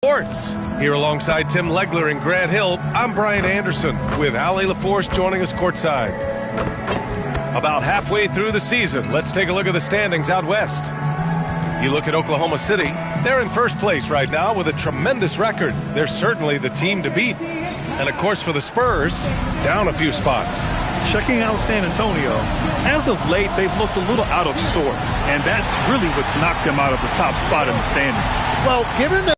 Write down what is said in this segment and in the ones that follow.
Sports. Here alongside Tim Legler and Grant Hill, I'm Brian Anderson with Allie LaForce joining us courtside. About halfway through the season, let's take a look at the standings out west. You look at Oklahoma City, they're in first place right now with a tremendous record. They're certainly the team to beat. And of course for the Spurs, down a few spots. Checking out San Antonio, as of late they've looked a little out of sorts, and that's really what's knocked them out of the top spot in the standings. Well, given that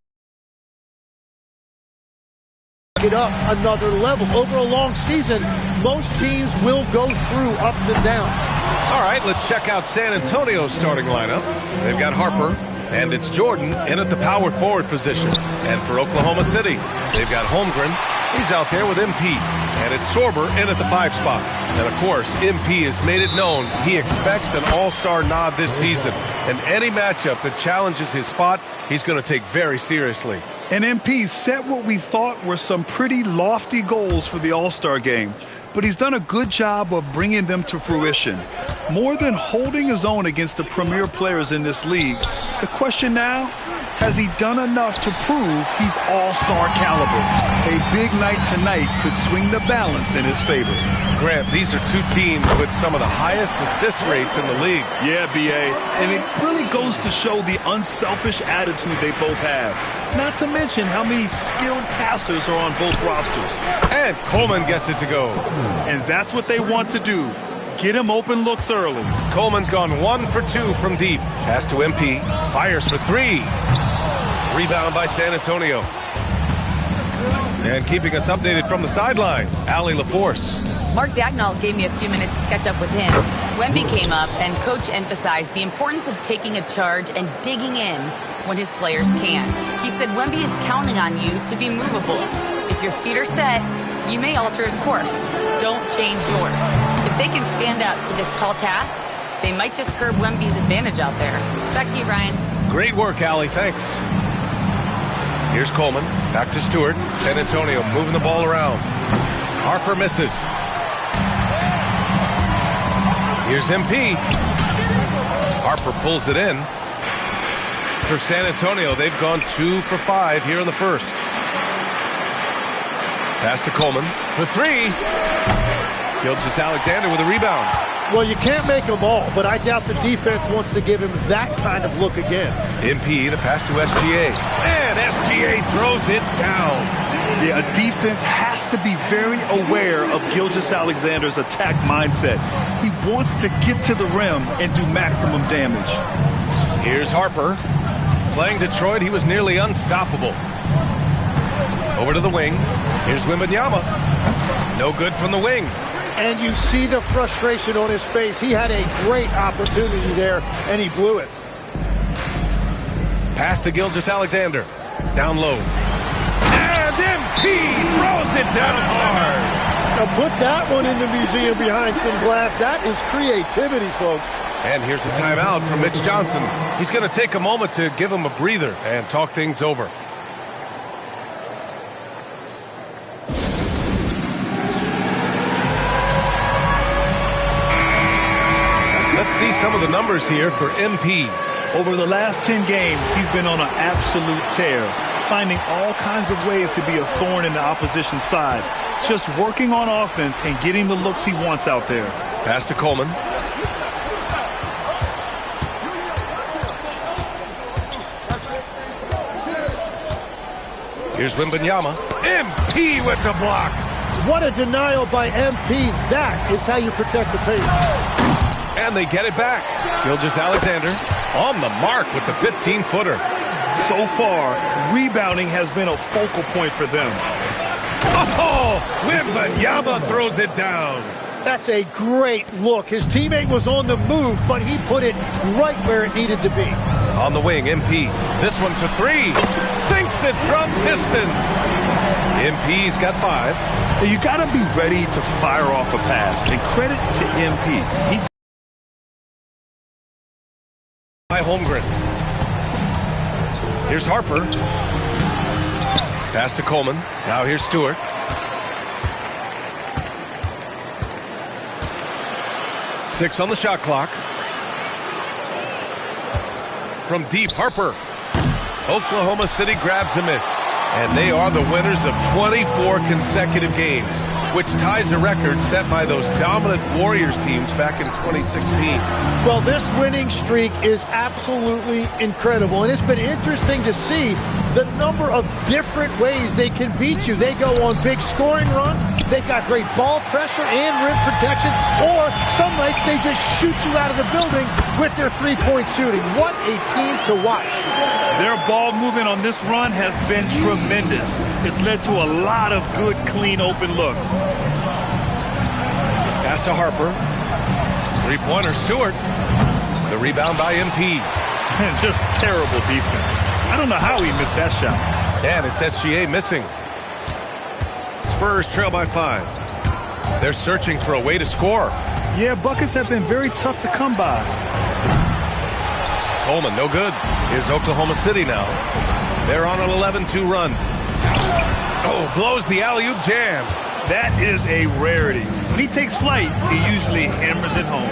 it up another level. Over a long season, most teams will go through ups and downs. All right, let's check out San Antonio's starting lineup. They've got Harper, and it's Jordan in at the power forward position. And for Oklahoma City, they've got Holmgren. He's out there with MP. And it's Sorber in at the 5 spot. And of course, MP has made it known he expects an all-star nod this season. And any matchup that challenges his spot, he's going to take very seriously. And MP set what we thought were some pretty lofty goals for the All-Star game, but he's done a good job of bringing them to fruition. More than holding his own against the premier players in this league, the question now, has he done enough to prove he's All-Star caliber? A big night tonight could swing the balance in his favor. Grant, these are two teams with some of the highest assist rates in the league. Yeah, B.A., and it really goes to show the unselfish attitude they both have. Not to mention how many skilled passers are on both rosters. And Coleman gets it to go. And that's what they want to do. Get him open looks early. Coleman's gone 1 for 2 from deep. Pass to MP. Fires for 3. Rebound by San Antonio. And keeping us updated from the sideline, Allie LaForce. Mark Dagnall gave me a few minutes to catch up with him. Wemby came up, and Coach emphasized the importance of taking a charge and digging in when his players can. He said Wemby is counting on you to be movable. If your feet are set, you may alter his course. Don't change yours. If they can stand up to this tall task, they might just curb Wemby's advantage out there. Back to you, Brian. Great work, Allie. Thanks. Here's Coleman. Back to Stewart. San Antonio moving the ball around. Harper misses. Here's MP. Harper pulls it in. For San Antonio, they've gone 2 for 5 here in the first. Pass to Coleman for 3. Gilgeous-Alexander with a rebound. Well, you can't make them all, but I doubt the defense wants to give him that kind of look again. MP, the pass to SGA. And SGA throws it down. Yeah, a defense has to be very aware of Gilgeous-Alexander's attack mindset. He wants to get to the rim and do maximum damage. Here's Harper. Playing Detroit, he was nearly unstoppable. Over to the wing. Here's Wembanyama. No good from the wing. And you see the frustration on his face. He had a great opportunity there, and he blew it. Pass to Gilgeous-Alexander. Down low. And MP throws it down hard. Now put that one in the museum behind some glass. That is creativity, folks. And here's a timeout from Mitch Johnson. He's going to take a moment to give him a breather and talk things over. Let's see some of the numbers here for MP. Over the last 10 games, he's been on an absolute tear, finding all kinds of ways to be a thorn in the opposition's side, just working on offense and getting the looks he wants out there. Pass to Coleman. Here's Wembanyama. MP with the block. What a denial by MP. That is how you protect the pace. And they get it back. Gilgeous-Alexander on the mark with the 15-footer. So far, rebounding has been a focal point for them. Oh, Wembanyama throws it down. That's a great look. His teammate was on the move, but he put it right where it needed to be. On the wing, MP. This one for 3. Sinks it from distance. MP's got 5. You got to be ready to fire off a pass, and credit to MP. By Holmgren. Here's Harper. Pass to Coleman. Now here's Stewart. Six on the shot clock. From deep, Harper. Oklahoma City grabs a miss. And they are the winners of 24 consecutive games, which ties a record set by those dominant Warriors teams back in 2016. Well, this winning streak is absolutely incredible, and it's been interesting to see the number of different ways they can beat you. They go on big scoring runs, they've got great ball pressure and rim protection, or some nights they just shoot you out of the building with their three-point shooting. What a team to watch. Their ball movement on this run has been tremendous. It's led to a lot of good, clean, open looks. Pass to Harper. Three-pointer, Stewart. The rebound by MP. Just terrible defense. I don't know how he missed that shot. And it's SGA missing. Spurs trail by 5. They're searching for a way to score. Yeah, buckets have been very tough to come by. Coleman, no good. Here's Oklahoma City now. They're on an 11-2 run. Oh, blows the alley-oop jam. That is a rarity. When he takes flight, he usually hammers it home.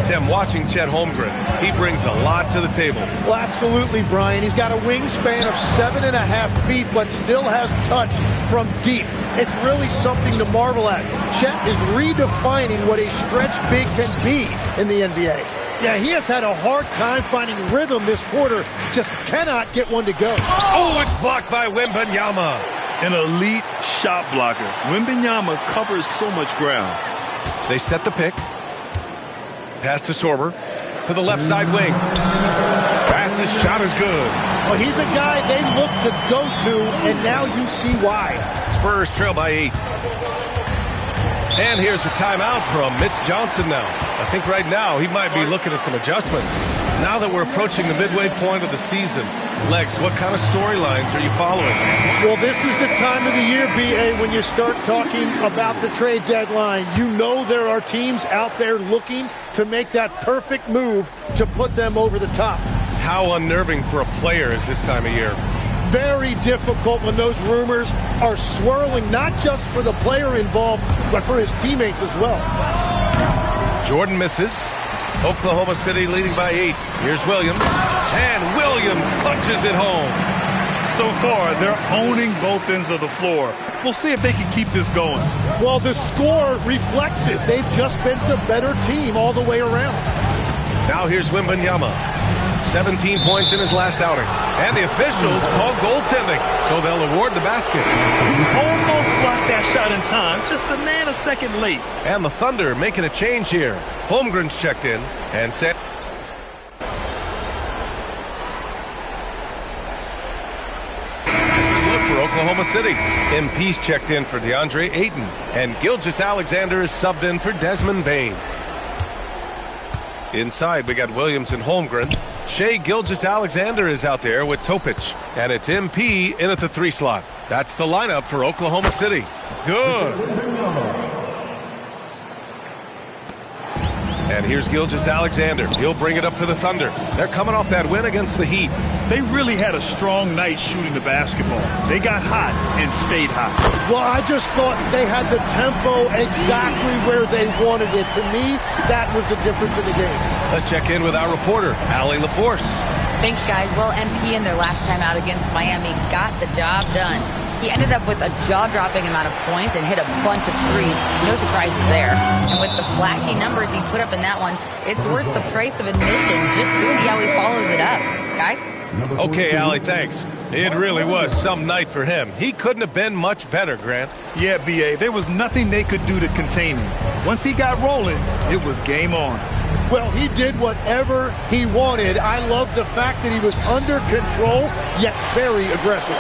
Tim, watching Chet Holmgren, he brings a lot to the table. Well, absolutely, Brian. He's got a wingspan of 7.5 feet, but still has touch from deep. It's really something to marvel at. Chet is redefining what a stretch big can be in the NBA. Yeah, he has had a hard time finding rhythm this quarter. Just cannot get one to go. Oh, it's blocked by Wembanyama. An elite shot blocker. Wembanyama covers so much ground. They set the pick. Pass to Sorber. To the left side wing. Passes, shot is good. Well, he's a guy they look to go to, and now you see why. Spurs trail by 8. And here's the timeout from Mitch Johnson now. I think right now he might be looking at some adjustments. Now that we're approaching the midway point of the season, Lex, what kind of storylines are you following? Well, this is the time of the year, B.A., when you start talking about the trade deadline. You know there are teams out there looking to make that perfect move to put them over the top. How unnerving for a player is this time of year? Very difficult when those rumors are swirling, not just for the player involved, but for his teammates as well. Jordan misses. Oklahoma City leading by 8. Here's Williams. And Williams punches it home. So far, they're owning both ends of the floor. We'll see if they can keep this going. Well, the score reflects it. They've just been the better team all the way around. Now here's Wembanyama. 17 points in his last outing. And the officials call goaltending, so they'll award the basket. Almost blocked that shot in time, just a nanosecond late. And the Thunder making a change here. Holmgren's checked in and set. Look for Oklahoma City. MP's checked in for DeAndre Ayton. And Gilgeous-Alexander is subbed in for Desmond Bane. Inside, we got Williams and Holmgren. Shai Gilgeous-Alexander is out there with Topic. And it's MP in at the 3 slot. That's the lineup for Oklahoma City. Good. And here's Gilgeous-Alexander. He'll bring it up for the Thunder. They're coming off that win against the Heat. They really had a strong night shooting the basketball. They got hot and stayed hot. Well, I just thought they had the tempo exactly where they wanted it. To me, that was the difference in the game. Let's check in with our reporter, Allie LaForce. Thanks, guys. Well, MP in their last time out against Miami got the job done. He ended up with a jaw-dropping amount of points and hit a bunch of threes. No surprises there. And with the flashy numbers he put up in that one, it's worth the price of admission just to see how he follows it up. Guys? Okay, Allie, thanks. It really was some night for him. He couldn't have been much better, Grant. Yeah, B.A., there was nothing they could do to contain him. Once he got rolling, it was game on. Well, he did whatever he wanted. I love the fact that he was under control, yet very aggressive.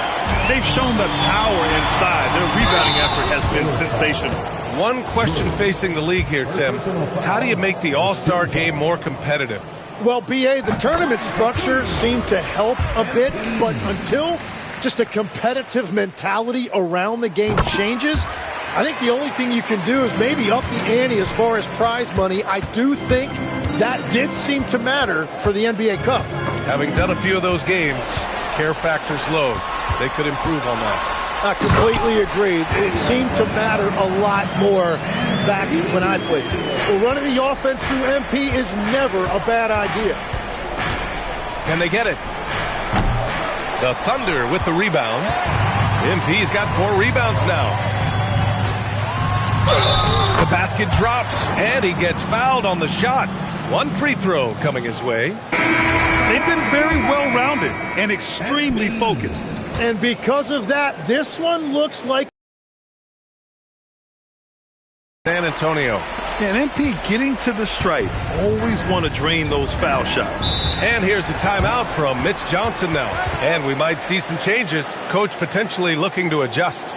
They've shown the power inside. Their rebounding effort has been sensational. One question facing the league here, Tim. How do you make the All-Star game more competitive? Well, B.A., the tournament structure seemed to help a bit, but until just a competitive mentality around the game changes, I think the only thing you can do is maybe up the ante as far as prize money. I do think that did seem to matter for the NBA Cup. Having done a few of those games, care factor's low. They could improve on that. I completely agree. It seemed to matter a lot more back when I played. Well, running the offense through MP is never a bad idea. Can they get it? The Thunder with the rebound. MP's got 4 rebounds now. The basket drops, and he gets fouled on the shot. 1 free throw coming his way. They've been very well-rounded and extremely focused. And because of that, this one looks like San Antonio. And MP getting to the stripe. Always want to drain those foul shots. And here's the timeout from Mitch Johnson now. And we might see some changes. Coach potentially looking to adjust.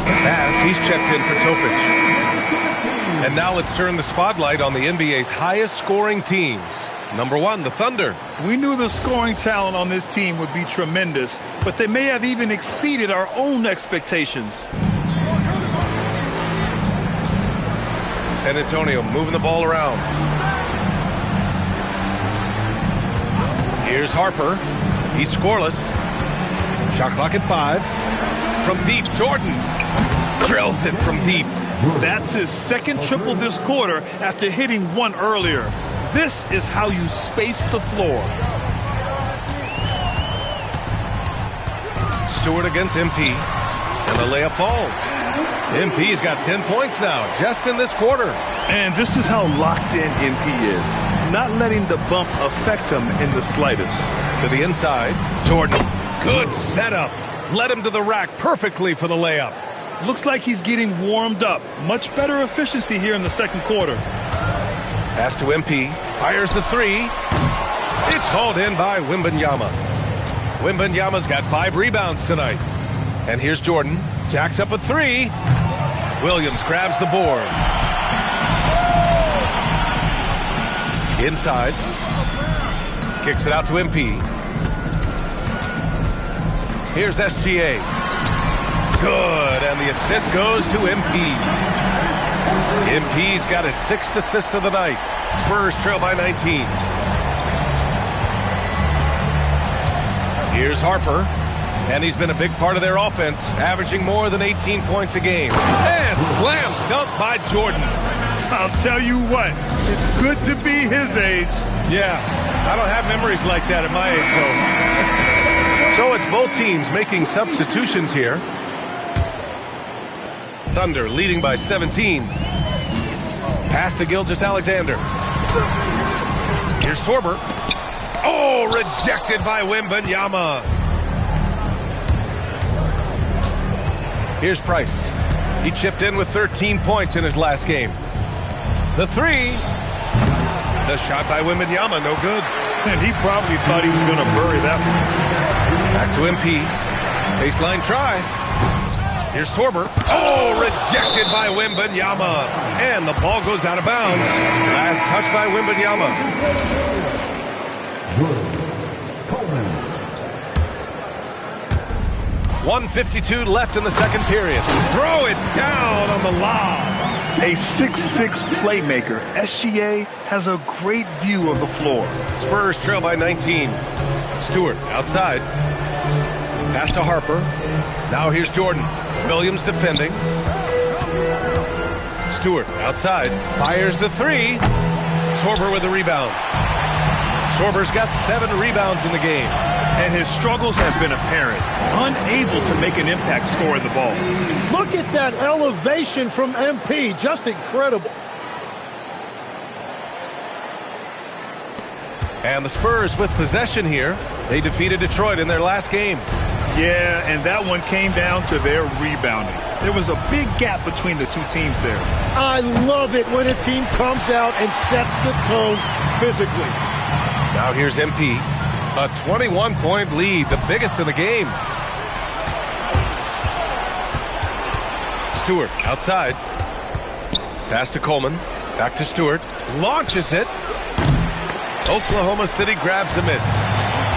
Pass, he's checked in for Topic. And now let's turn the spotlight on the NBA's highest scoring teams. Number 1, the Thunder. We knew the scoring talent on this team would be tremendous, but they may have even exceeded our own expectations. San Antonio moving the ball around. Here's Harper. He's scoreless. Shot clock at 5. From deep, Jordan drills it from deep. That's his second triple this quarter after hitting 1 earlier. This is how you space the floor. Stewart against MP, and the layup falls. MP's got 10 points now, just in this quarter. And this is how locked in MP is, not letting the bump affect him in the slightest. To the inside, Jordan, good setup. Led him to the rack perfectly for the layup. Looks like he's getting warmed up. Much better efficiency here in the second quarter. Pass to MP, fires the 3. It's hauled in by Wembanyama. Wembanyama's got 5 rebounds tonight. And here's Jordan, jacks up a 3. Williams grabs the board. Inside, kicks it out to MP. Here's SGA. Good, and the assist goes to MP. MP's got his 6th assist of the night. Spurs trail by 19. Here's Harper, and he's been a big part of their offense, averaging more than 18 points a game. And slam dunk by Jordan. I'll tell you what, it's good to be his age. Yeah, I don't have memories like that at my age, so it's both teams making substitutions here. Thunder leading by 17. Pass to Gilgeous-Alexander. Here's Sorber. Oh, rejected by Wembanyama. Here's Price. He chipped in with 13 points in his last game. The 3. The shot by Wembanyama, no good. And he probably thought he was going to bury that one. Back to MP. Baseline try. Here's Sorber. Oh, rejected by Wembanyama. And the ball goes out of bounds. Last touch by Wembanyama. 1:52 left in the second period. Throw it down on the lob. A 6'6" playmaker, SGA has a great view of the floor. Spurs trail by 19. Stewart outside. Pass to Harper. Now here's Jordan. Williams defending. Stewart outside. Fires the 3. Sorber with the rebound. Sorber's got 7 rebounds in the game. And his struggles have been apparent. Unable to make an impact scoring the ball. Look at that elevation from MP. Just incredible. And the Spurs with possession here. They defeated Detroit in their last game. Yeah, and that one came down to their rebounding. There was a big gap between the two teams there. I love it when a team comes out and sets the tone physically. Now here's MP. A 21-point lead, the biggest in the game. Stewart outside. Pass to Coleman. Back to Stewart. Launches it. Oklahoma City grabs the miss.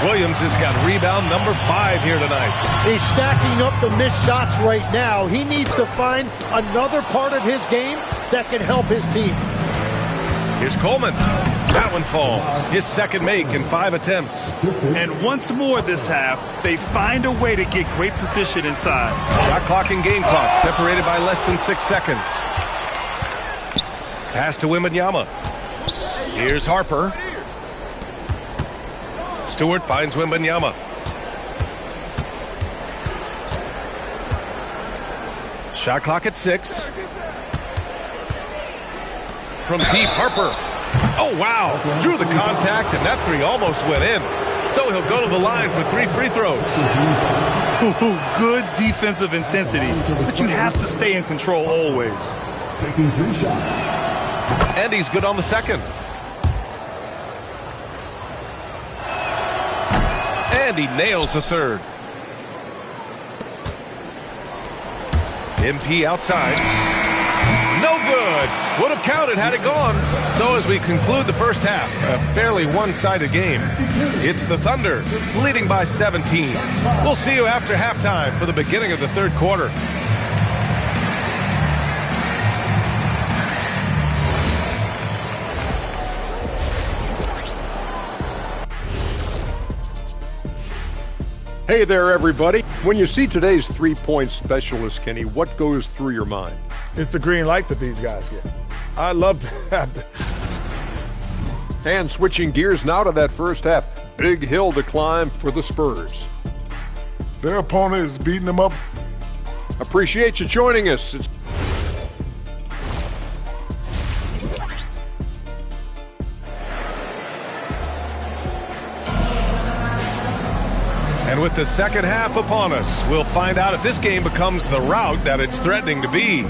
Williams has got rebound number 5 here tonight. He's stacking up the missed shots right now. He needs to find another part of his game that can help his team. Here's Coleman. That one falls. His second make in 5 attempts. And once more this half, they find a way to get great position inside. Shot clock and game clock separated by less than 6 seconds. Pass to Wembanyama. Here's Harper. Stewart finds Wembanyama. Shot clock at 6. From deep, Harper. Oh, wow. Drew the contact, and that three almost went in. So he'll go to the line for 3 free throws. Ooh, good defensive intensity, but you have to stay in control always. Taking 3 shots. And he's good on the second. And he nails the third. MP outside. No good. Would have counted had it gone. So as we conclude the first half, a fairly one-sided game. It's the Thunder leading by 17. We'll see you after halftime for the beginning of the third quarter. Hey there, everybody. When you see today's three-point specialist, Kenny, what goes through your mind? It's the green light that these guys get. I love to have that. And switching gears now to that first half. Big hill to climb for the Spurs. Their opponent is beating them up. Appreciate you joining us. And with the second half upon us, we'll find out if this game becomes the rout that it's threatening to be.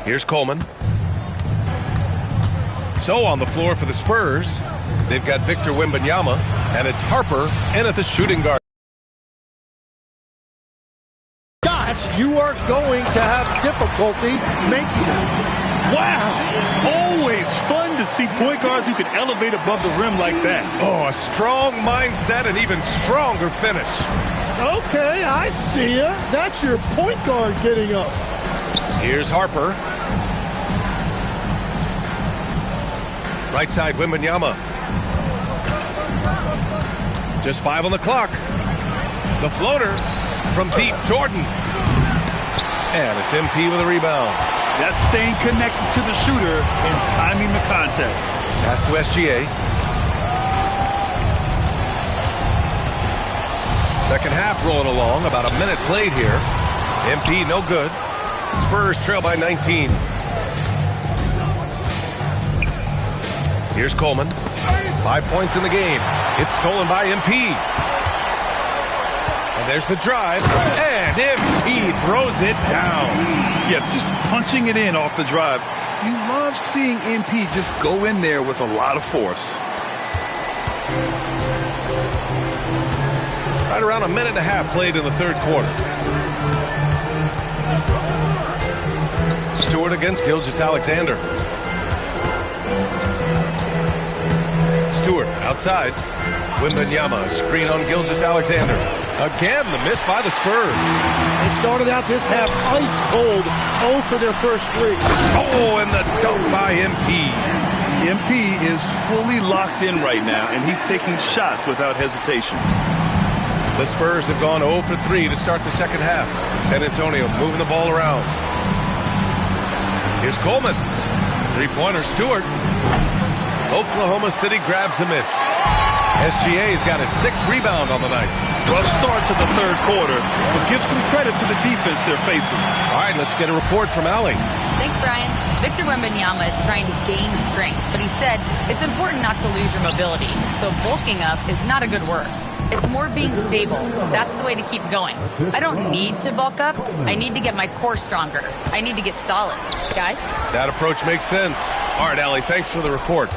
Here's Coleman. So on the floor for the Spurs, they've got Victor Wembanyama, and it's Harper in at the shooting guard. Shots you are going to have difficulty making them. Wow! Always fun to see point guards who can elevate above the rim like that. Oh, a strong mindset and even stronger finish. Okay, I see ya. That's your point guard getting up. Here's Harper. Right side, Wembanyama. Just 5 on the clock. The floater from deep, Jordan. And it's MP with a rebound. That's staying connected to the shooter and timing the contest. Pass to SGA. Second half rolling along. About a minute played here. MP no good. Spurs trail by 19. Here's Coleman. 5 points in the game. It's stolen by MP. And there's the drive. And MP throws it down. Yeah, just punching it in off the drive. You love seeing MP just go in there with a lot of force. Right around a minute and a half played in the third quarter. Stewart against Gilgeous-Alexander. Stewart outside. Wembanyama, screen on Gilgeous-Alexander. Again, the miss by the Spurs. They started out this half ice cold, 0 for their first 3. Oh, and the dunk by MP. MP is fully locked in right now, and he's taking shots without hesitation. The Spurs have gone 0 for 3 to start the second half. San Antonio moving the ball around. Here's Coleman. Three-pointer, Stewart. Oklahoma City grabs a miss. SGA's got his 6th rebound on the night. Rough start to the third quarter, but give some credit to the defense they're facing. All right, let's get a report from Allie. Thanks, Brian. Victor Wembanyama is trying to gain strength, but he said it's important not to lose your mobility. So bulking up is not a good word. It's more being stable. That's the way to keep going. I don't need to bulk up. I need to get my core stronger. I need to get solid. Guys? That approach makes sense. All right, Allie, thanks for the report.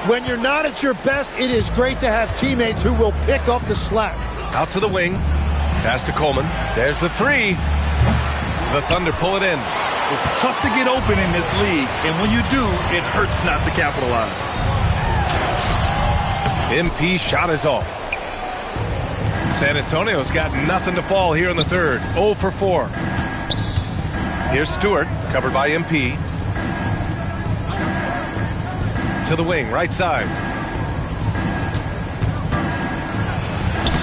When you're not at your best, it is great to have teammates who will pick up the slack. Out to the wing. Pass to Coleman. There's the three. The Thunder pull it in. It's tough to get open in this league, and when you do, it hurts not to capitalize. MP shot is off. San Antonio's got nothing to fall here in the third. 0 for 4. Here's Stewart, covered by MP. To the wing, right side.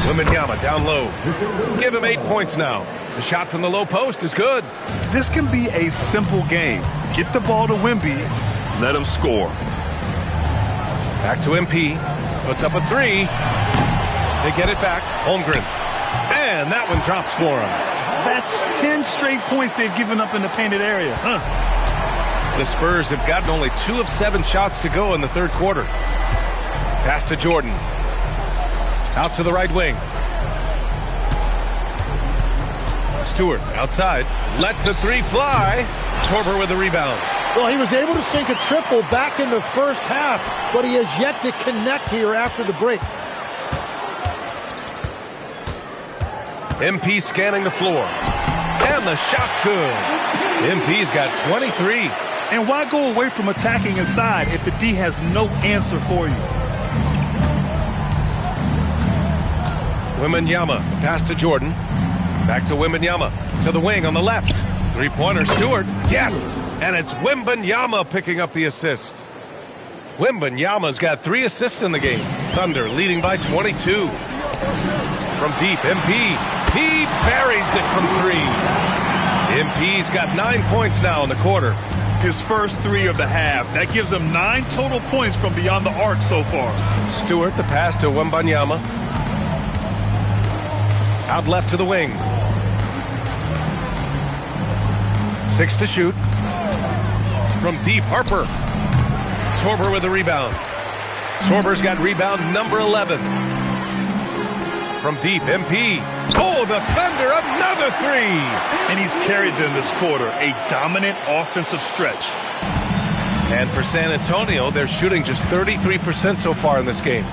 Wembanyama down low. Give him 8 points now. The shot from the low post is good. This can be a simple game. Get the ball to Wemby, let him score. Back to MP. Puts up a three. They get it back. Holmgren. And that one drops for him. That's 10 straight points they've given up in the painted area. The Spurs have gotten only 2 of 7 shots to go in the third quarter. Pass to Jordan. Out to the right wing. Stewart outside. Lets a three fly. Torber with the rebound. Well, he was able to sink a triple back in the first half, but he has yet to connect here after the break. MP scanning the floor. And the shot's good. MP's got 23. And why go away from attacking inside if the D has no answer for you? Wembanyama, pass to Jordan. Back to Wembanyama. To the wing on the left. Three-pointer, Stewart. Yes! And it's Wembanyama picking up the assist. Wembanyama's got 3 assists in the game. Thunder leading by 22. From deep, MP. He buries it from 3. MP's got 9 points now in the quarter. His first 3 of the half. That gives him 9 total points from beyond the arc so far. Stewart, the pass to Wembanyama. Out left to the wing. 6 to shoot. From deep, Harper. Torber with the rebound. Torber's got rebound number 11. From deep, MP. Oh, the Thunder, another 3. And he's carried them this quarter. A dominant offensive stretch. And for San Antonio, they're shooting just 33% so far in this game.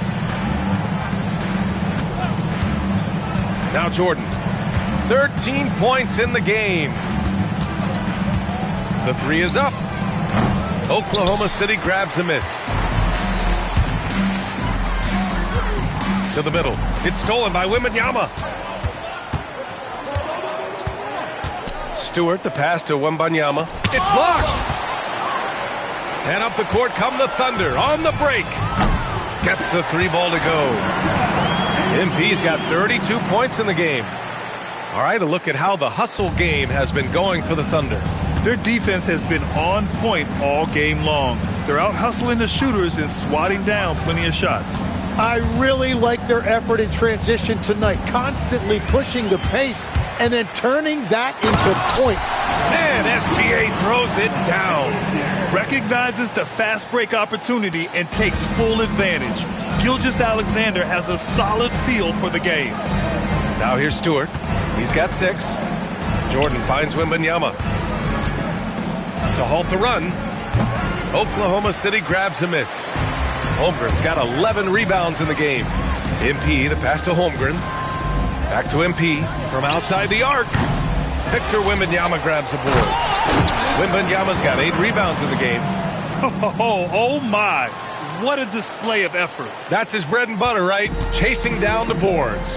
Now Jordan. 13 points in the game. The 3 is up. Oklahoma City grabs the miss. To the middle. It's stolen by Wembanyama. Stewart, the pass to Wembanyama. It's blocked. And up the court come the Thunder on the break. Gets the 3 ball to go. MP's got 32 points in the game. All right, a look at how the hustle game has been going for the Thunder. Their defense has been on point all game long. They're out hustling the shooters and swatting down plenty of shots. I really like their effort in transition tonight, constantly pushing the pace and then turning that into points. And SGA throws it down. Recognizes the fast break opportunity and takes full advantage. Gilgeous-Alexander has a solid feel for the game. Now here's Stewart. He's got 6. Jordan finds Wembanyama. To halt the run. Oklahoma City grabs a miss. Holmgren's got 11 rebounds in the game. MP, the pass to Holmgren. Back to MP from outside the arc. Victor Wembanyama grabs the board. Wembanyama's got 8 rebounds in the game. Oh my. What a display of effort. That's his bread and butter, right? Chasing down the boards.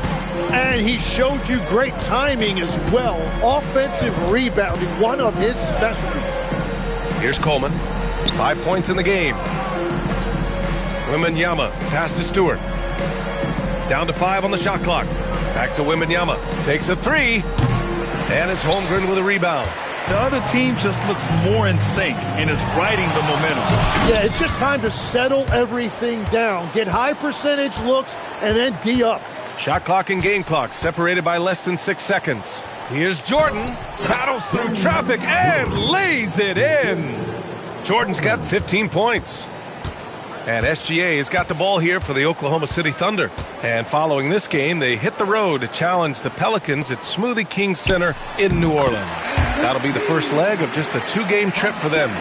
And he showed you great timing as well. Offensive rebounding, one of his specialties. Here's Coleman. 5 points in the game. Wembanyama, pass to Stewart. Down to 5 on the shot clock. Back to Wembanyama. Takes a 3. And it's Holmgren with a rebound. The other team just looks more in sync and is riding the momentum. Yeah, it's just time to settle everything down. Get high percentage looks and then D up. Shot clock and game clock separated by less than 6 seconds. Here's Jordan. Battles through traffic and lays it in. Jordan's got 15 points. And SGA has got the ball here for the Oklahoma City Thunder. And following this game, they hit the road to challenge the Pelicans at Smoothie King Center in New Orleans. That'll be the first leg of just a 2-game trip for them.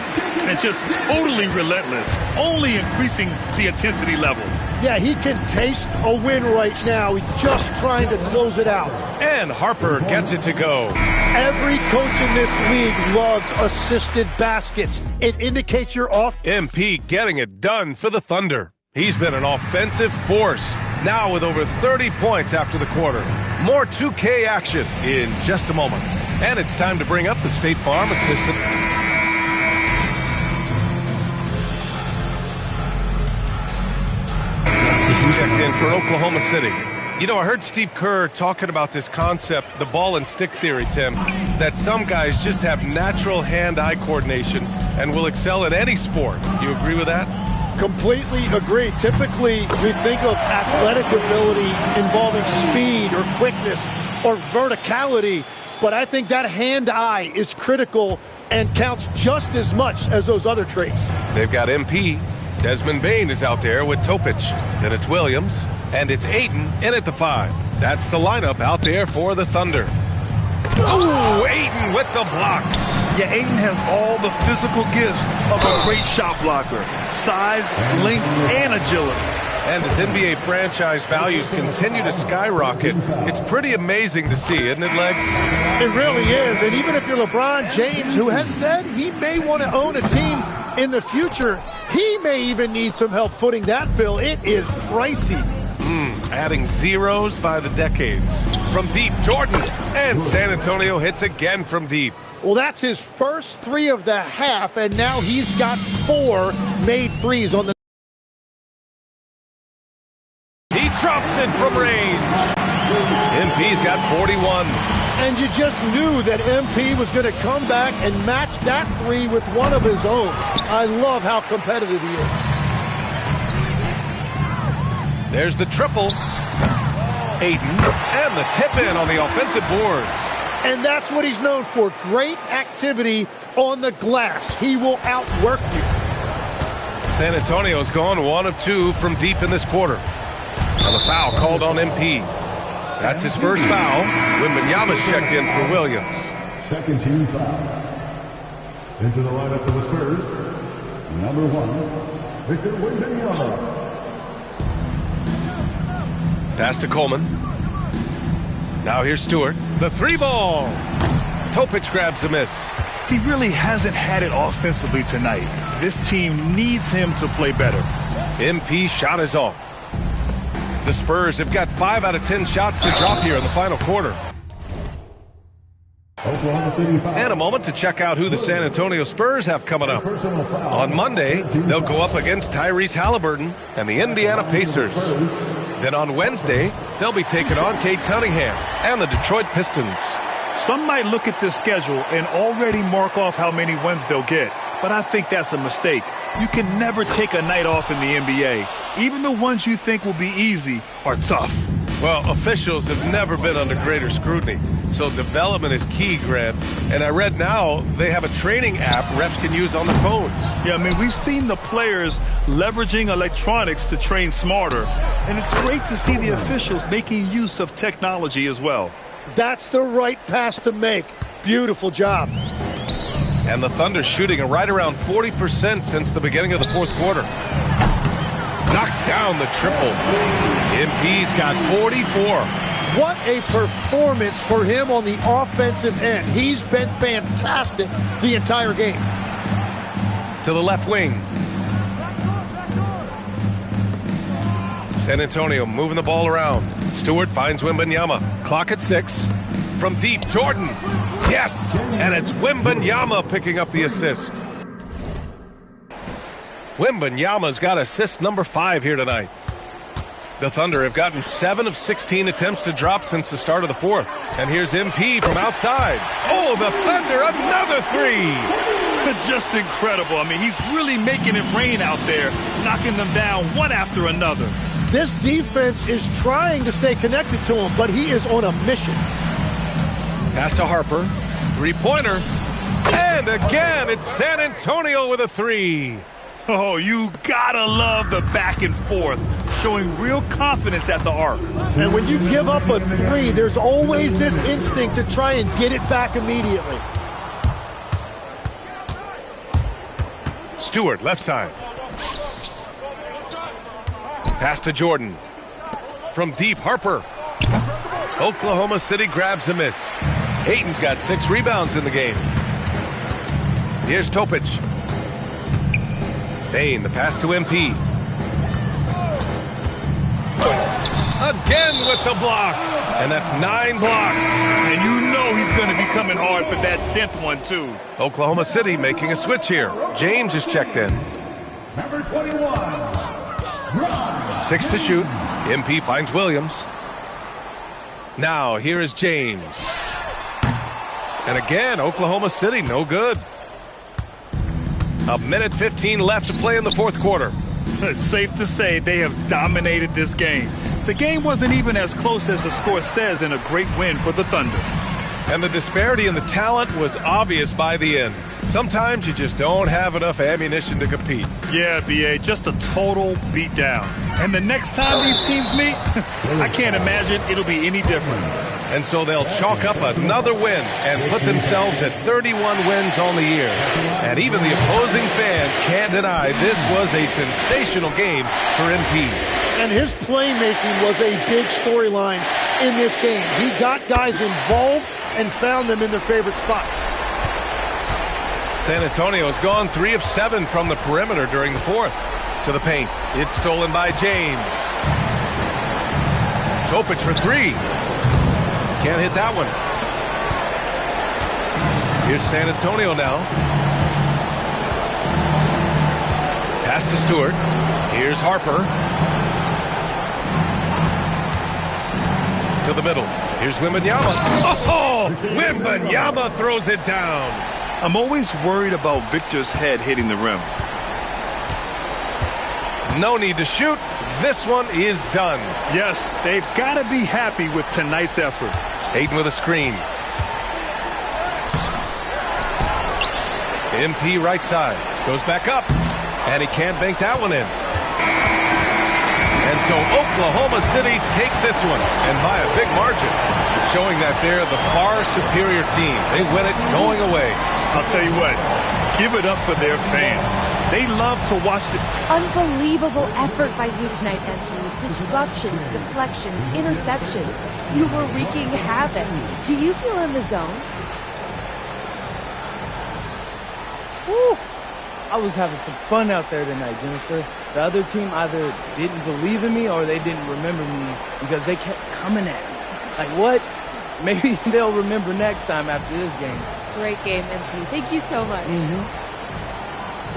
And just totally relentless, only increasing the intensity level. Yeah, he can taste a win right now. He's just trying to close it out. And Harper gets it to go. Every coach in this league loves assisted baskets. It indicates you're off. MP getting it done for the Thunder. He's been an offensive force, now with over 30 points after the quarter. More 2K action in just a moment. And it's time to bring up the State Farm assistant. Checked in for Oklahoma City. You know, I heard Steve Kerr talking about this concept, the ball and stick theory, Tim, that some guys just have natural hand-eye coordination and will excel at any sport. You agree with that? Completely agree. Typically, we think of athletic ability involving speed or quickness or verticality, but I think that hand-eye is critical and counts just as much as those other traits. They've got MP. Desmond Bain is out there with Topic. Then it's Williams, and it's Ayton in at the 5. That's the lineup out there for the Thunder. Ooh, Ayton with the block. Yeah, Ayton has all the physical gifts of a great shot blocker. Size, length, and agility. And as NBA franchise values continue to skyrocket, it's pretty amazing to see, isn't it, Legs? It really is. And even if you're LeBron James, who has said he may want to own a team in the future, he may even need some help footing that bill. It is pricey. Adding zeros by the decades. From deep, Jordan. And San Antonio hits again from deep. Well, that's his first 3 of the half, and now he's got 4 made threes on the. He drops it from range. MP's got 41. And you just knew that MP was going to come back and match that 3 with one of his own. I love how competitive he is. There's the triple. Ayton, and the tip-in on the offensive boards. And that's what he's known for, great activity on the glass. He will outwork you. San Antonio's gone 1 of 2 from deep in this quarter. And the foul called on MP. That's his first foul. Wembanyama's checked in for Williams. Second team foul. Into the lineup for the Spurs, number 1, Victor Wembanyama. Pass to Coleman. Now here's Stewart. The 3-ball. Topic grabs the miss. He really hasn't had it offensively tonight. This team needs him to play better. MP shot is off. The Spurs have got 5 out of 10 shots to drop here in the final quarter. Oklahoma City foul. And a moment to check out who the San Antonio Spurs have coming up. On Monday, they'll go up against Tyrese Halliburton and the Indiana Pacers. Then on Wednesday, they'll be taking on Cade Cunningham and the Detroit Pistons. Some might look at this schedule and already mark off how many wins they'll get, but I think that's a mistake. You can never take a night off in the NBA. Even the ones you think will be easy are tough. Well, officials have never been under greater scrutiny, so development is key, Grant. And I read now they have a training app refs can use on their phones. Yeah, I mean, we've seen the players leveraging electronics to train smarter, and it's great to see the officials making use of technology as well. That's the right pass to make. Beautiful job. And the Thunder shooting right around 40% since the beginning of the fourth quarter. Knocks down the triple. MP's got 44. What a performance for him on the offensive end. He's been fantastic the entire game. To the left wing. San Antonio moving the ball around. Stewart finds Wembanyama. Clock at 6. From deep, Jordan. Yes! And it's Wembanyama picking up the assist. Wembanyama's got assist number 5 here tonight. The Thunder have gotten 7 of 16 attempts to drop since the start of the fourth. And here's MP from outside. Oh, the Thunder, another 3! Just incredible. I mean, he's really making it rain out there, knocking them down one after another. This defense is trying to stay connected to him, but he is on a mission. Pass to Harper. 3-pointer. And again, it's San Antonio with a 3. Oh, you gotta love the back and forth, showing real confidence at the arc. And when you give up a 3, there's always this instinct to try and get it back immediately. Stewart, left side. Pass to Jordan. From deep, Harper. Oklahoma City grabs a miss. Ayton's got 6 rebounds in the game. Here's Topic. Bain, the pass to MP. Again with the block. And that's 9 blocks. And you know he's going to be coming hard for that 10th one, too. Oklahoma City making a switch here. James is checked in. Number 21, 6 to shoot. MP finds Williams. Now, here is James. And again, Oklahoma City, no good. 1:15 left to play in the fourth quarter. It's safe to say they have dominated this game. The game wasn't even as close as the score says in a great win for the Thunder. And the disparity in the talent was obvious by the end. Sometimes you just don't have enough ammunition to compete. Yeah, B.A., just a total beatdown. And the next time these teams meet, I can't imagine it'll be any different. And so they'll chalk up another win and put themselves at 31 wins on the year. And even the opposing fans can't deny this was a sensational game for MP. And his playmaking was a big storyline in this game. He got guys involved and found them in their favorite spots. San Antonio has gone 3 of 7 from the perimeter during the fourth. To the paint. It's stolen by James. Topic for 3. Can't hit that one. Here's San Antonio now. Pass to Stewart. Here's Harper. To the middle. Here's Wembanyama. Oh! Wembanyama throws it down. I'm always worried about Victor's head hitting the rim. No need to shoot. This one is done. Yes, they've got to be happy with tonight's effort. Hayden with a screen. MP right side. Goes back up. And he can't bank that one in. And so Oklahoma City takes this one. And by a big margin. Showing that they're the far superior team. They win it going away. I'll tell you what. Give it up for their fans. They love to watch the... Unbelievable effort by you tonight, MP. Disruptions, deflections, interceptions. You were wreaking havoc. Do you feel in the zone? Woo! I was having some fun out there tonight, Jennifer. The other team either didn't believe in me or they didn't remember me because they kept coming at me. Like, what? Maybe they'll remember next time after this game. Great game, MP. Thank you so much.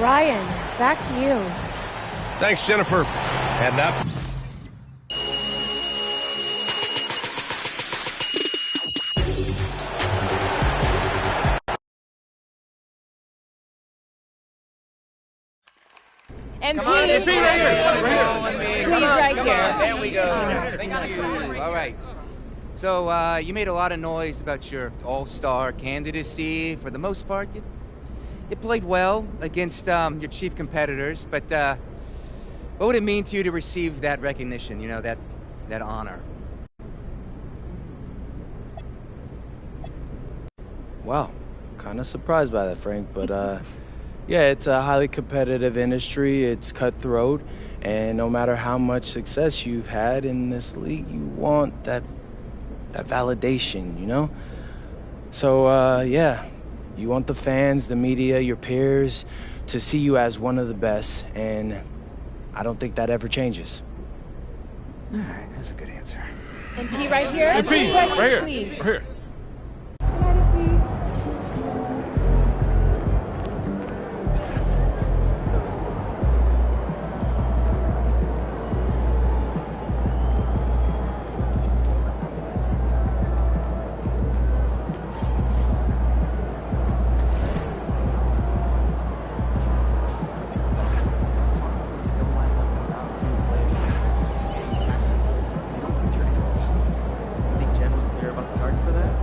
Ryan, back to you. Thanks, Jennifer. And that... And Come on, MP, right here. Please, right here. There we go. Thank you. All right. So, you made a lot of noise about your all-star candidacy. For the most part, you played well against your chief competitors, but what would it mean to you to receive that recognition, you know, that honor? Wow, kind of surprised by that, Frank, but yeah, it's a highly competitive industry. It's cutthroat, and no matter how much success you've had in this league, you want that validation, you know? So, yeah, you want the fans, the media, your peers to see you as one of the best, and I don't think that ever changes. All right, that's a good answer. MP right here. MP, Question, right here. please. Right here. Think Jen was clear about the target for that?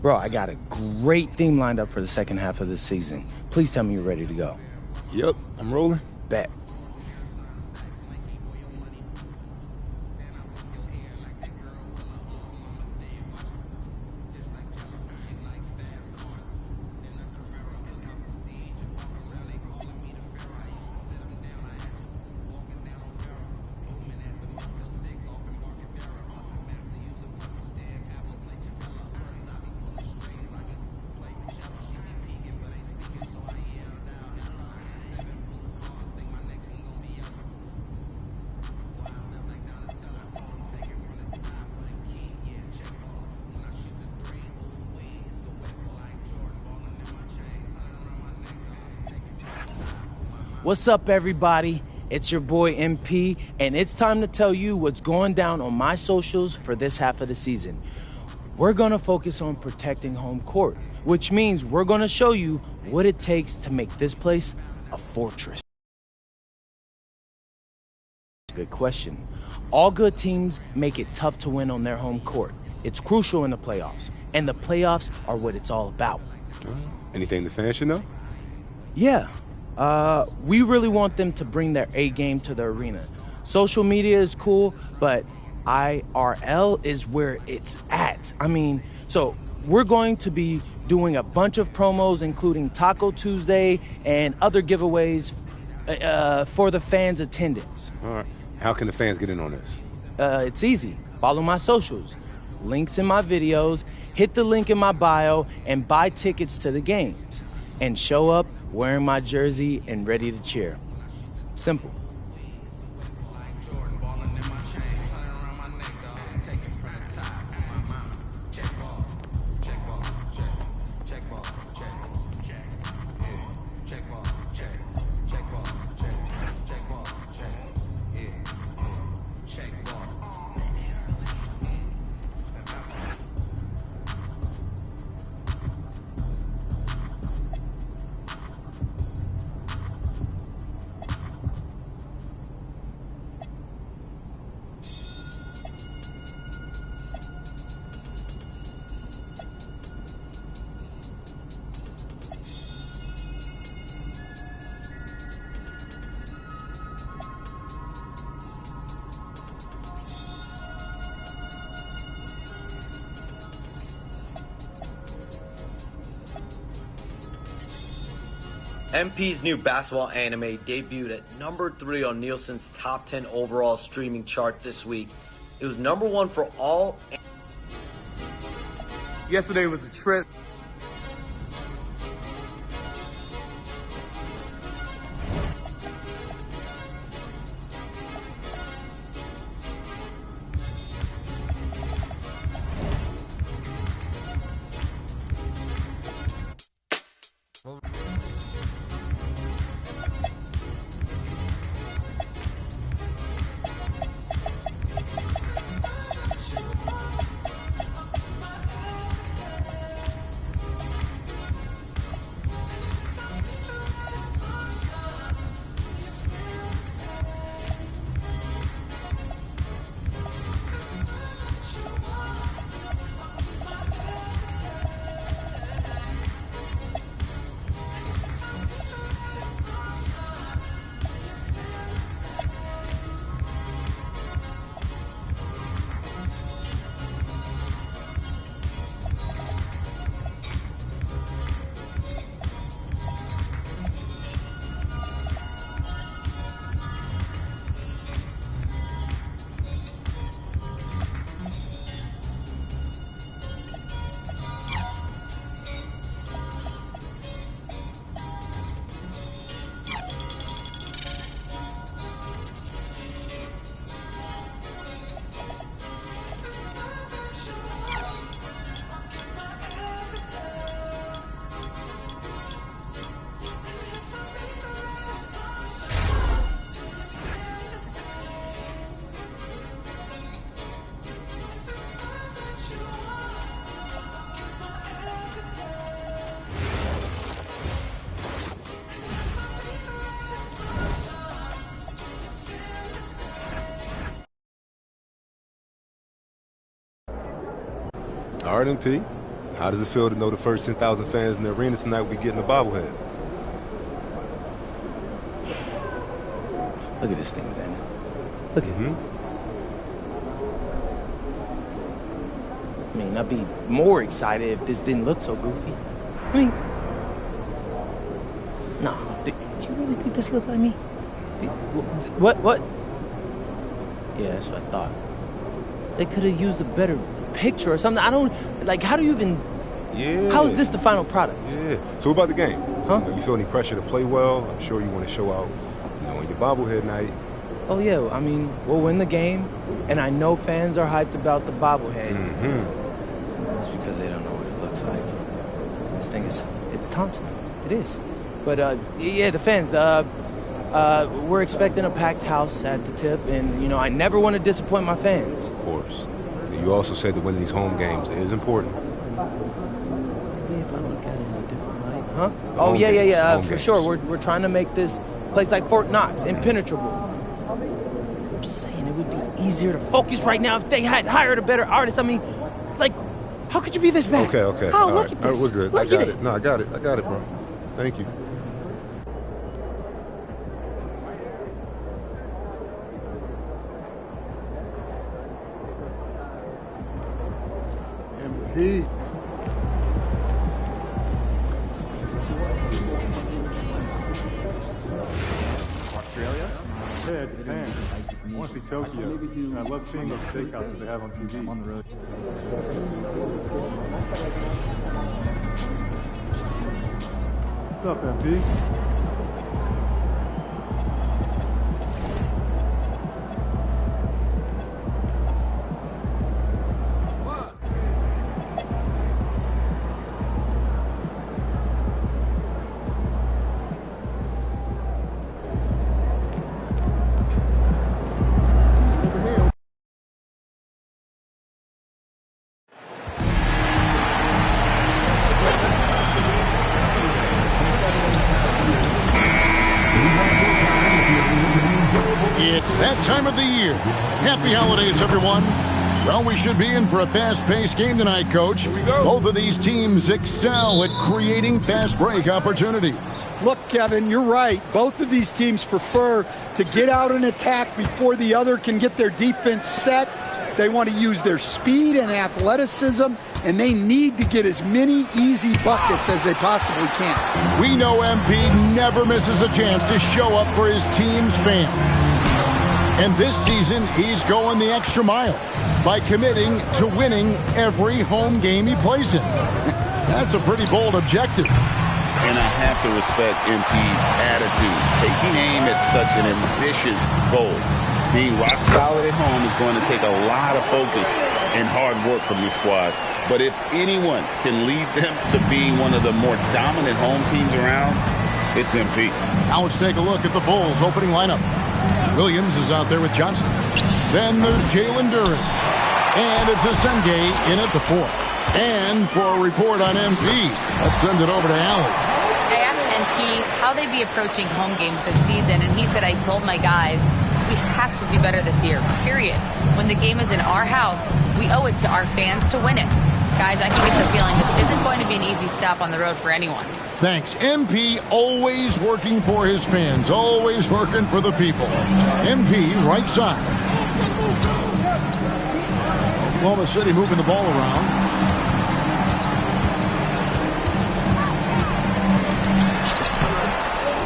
Bro, I got a great theme lined up for the second half of this season. Please tell me you're ready to go. Yep, I'm rolling. Bet. What's up, everybody? It's your boy MP, and it's time to tell you what's going down on my socials for this half of the season. We're gonna focus on protecting home court, which means we're gonna show you what it takes to make this place a fortress. Good question. All good teams make it tough to win on their home court. It's crucial in the playoffs, and the playoffs are what it's all about. Anything the fans should know? Yeah. We really want them to bring their A game to the arena. Social media is cool, but IRL is where it's at. So we're going to be doing a bunch of promos, including Taco Tuesday and other giveaways for the fans' attendance. All right. How can the fans get in on this? It's easy. Follow my socials. Links in my videos. Hit the link in my bio and buy tickets to the games. And show up wearing my jersey and ready to cheer. Simple. MP's new basketball anime debuted at #3 on Nielsen's top 10 overall streaming chart this week. It was #1 for all. Yesterday was a trip. All right, MP. How does it feel to know the first 10,000 fans in the arena tonight will be getting a bobblehead? Look at this thing, man. Look at it. I mean, I'd be more excited if this didn't look so goofy. I mean, no, do you really think this looked like me? What? Yeah, that's what I thought. They could have used a better picture or something. I don't, like, how do you even, how is this the final product? Yeah. So what about the game? Huh? You feel any pressure to play well? I'm sure you want to show out, on your bobblehead night. Oh, yeah, I mean, we'll win the game, and I know fans are hyped about the bobblehead. It's because they don't know what it looks like. This thing it's taunting me. It is. But, yeah, the fans, we're expecting a packed house at the tip, and, I never want to disappoint my fans. Of course. You also said that winning these home games is important. Maybe if I look at it in a different light, huh? Oh, yeah, for sure. We're trying to make this place like Fort Knox impenetrable. I'm just saying it would be easier to focus right now if they had hired a better artist. I mean, like, how could you be this bad? Okay. Oh, All look right. at this. We're good. Look I got at it. No, I got it, bro. Thank you. MP. Australia? Yeah, Japan. I want to see Tokyo. And I love seeing those steakhouses they have on TV. I'm on the road. What's up, MP? It's that time of the year. Happy holidays, everyone. Well, we should be in for a fast-paced game tonight, Coach. Here we go. Both of these teams excel at creating fast break opportunities. Look, Kevin, you're right. Both of these teams prefer to get out and attack before the other can get their defense set. They want to use their speed and athleticism, and they need to get as many easy buckets as they possibly can. We know MP never misses a chance to show up for his team's fans. And this season, he's going the extra mile by committing to winning every home game he plays in. That's a pretty bold objective. And I have to respect MP's attitude, taking aim at such an ambitious goal. Being rock solid at home is going to take a lot of focus and hard work from this squad. But if anyone can lead them to being one of the more dominant home teams around, it's MP. Now let's take a look at the Bulls' opening lineup. Williams is out there with Johnson. Then there's Jalen Duren. And it's Asenge in at the 4. And for a report on MP, let's send it over to Allie. I asked MP how they'd be approaching home games this season, and he said, I told my guys, we have to do better this year, period. When the game is in our house, we owe it to our fans to win it. Guys, I can get the feeling this isn't going to be an easy stop on the road for anyone. Thanks. MP always working for his fans, always working for the people. MP right side. Oklahoma City moving the ball around.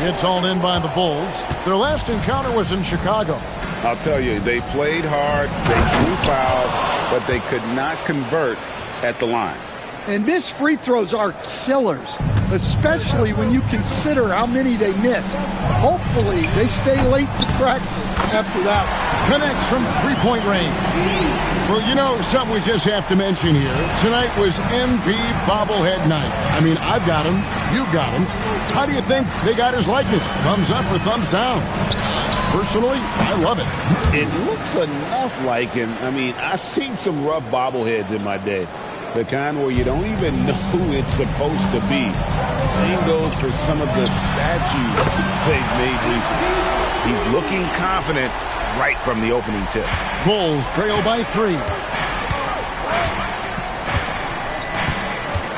It's hauled in by the Bulls. Their last encounter was in Chicago. I'll tell you, they played hard, they drew fouls, but they could not convert at the line. And missed free throws are killers, especially when you consider how many they missed. Hopefully, they stay late to practice after that. Connects from three-point range. Well, something we just have to mention here. Tonight was MP bobblehead night. I mean, I've got him. You've got him. How do you think they got his likeness? Thumbs up or thumbs down? Personally, I love it. It looks enough like him. I mean, I've seen some rough bobbleheads in my day. The kind where you don't even know who it's supposed to be. Same goes for some of the statues they've made recently. He's looking confident right from the opening tip. Bulls trail by 3.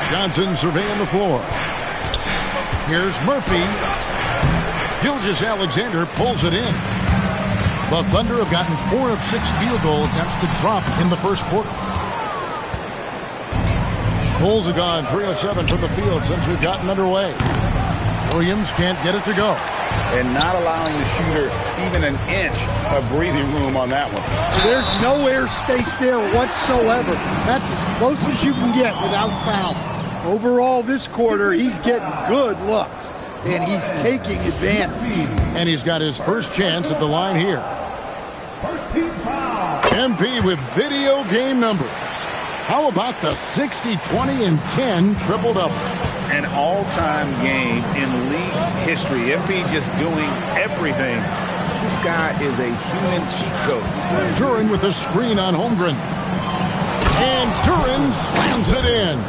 Johnson surveying the floor. Here's Murphy. Gilgeous-Alexander pulls it in. The Thunder have gotten 4 of 6 field goal attempts to drop in the first quarter. Bulls have gone 3 of 7 from the field since we've gotten underway. Williams can't get it to go. And not allowing the shooter even an inch of breathing room on that one. There's no air space there whatsoever. That's as close as you can get without foul. Overall, this quarter, he's getting good looks, and he's taking advantage. And he's got his first chance at the line here. MP with video game numbers. How about the 60, 20, and 10 triple-double? An all-time game in league history. MP just doing everything. This guy is a human cheat code. Duren with the screen on Holmgren. And Duren slams it in.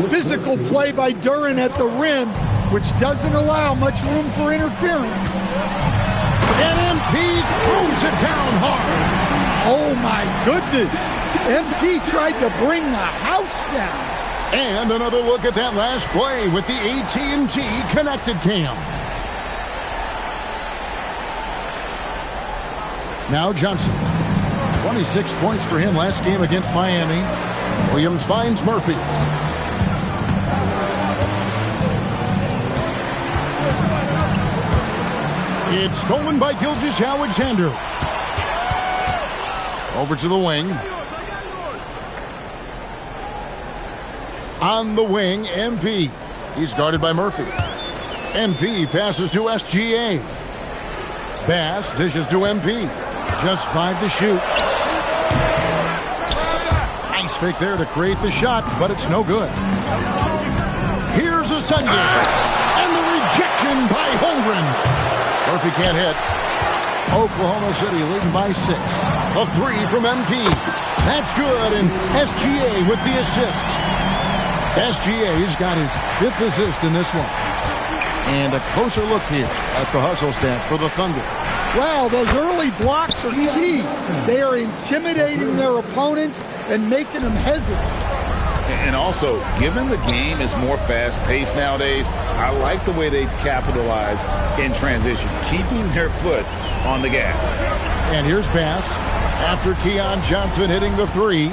Physical play by Duren at the rim, which doesn't allow much room for interference. And MP throws it down hard. Oh my goodness. MP tried to bring the house down. And another look at that last play with the AT&T connected cam. Now Johnson. 26 points for him last game against Miami. Williams finds Murphy. It's stolen by Gilgeous-Alexander. Over to the wing. On the wing, MP. He's guarded by Murphy. MP passes to SGA. Bass dishes to MP. Just 5 to shoot. Nice fake there to create the shot, but it's no good. Here's a Sunday. And the rejection by Holmgren. Murphy can't hit. Oklahoma City leading by 6. A 3 from MP. That's good, and SGA with the assist. SGA's got his 5th assist in this one. And a closer look here at the hustle stats for the Thunder. Well, those early blocks are key. They are intimidating their opponents and making them hesitant. And also, given the game is more fast-paced nowadays, I like the way they've capitalized in transition, keeping their foot on the gas. And here's Bass after Keon Johnson hitting the 3.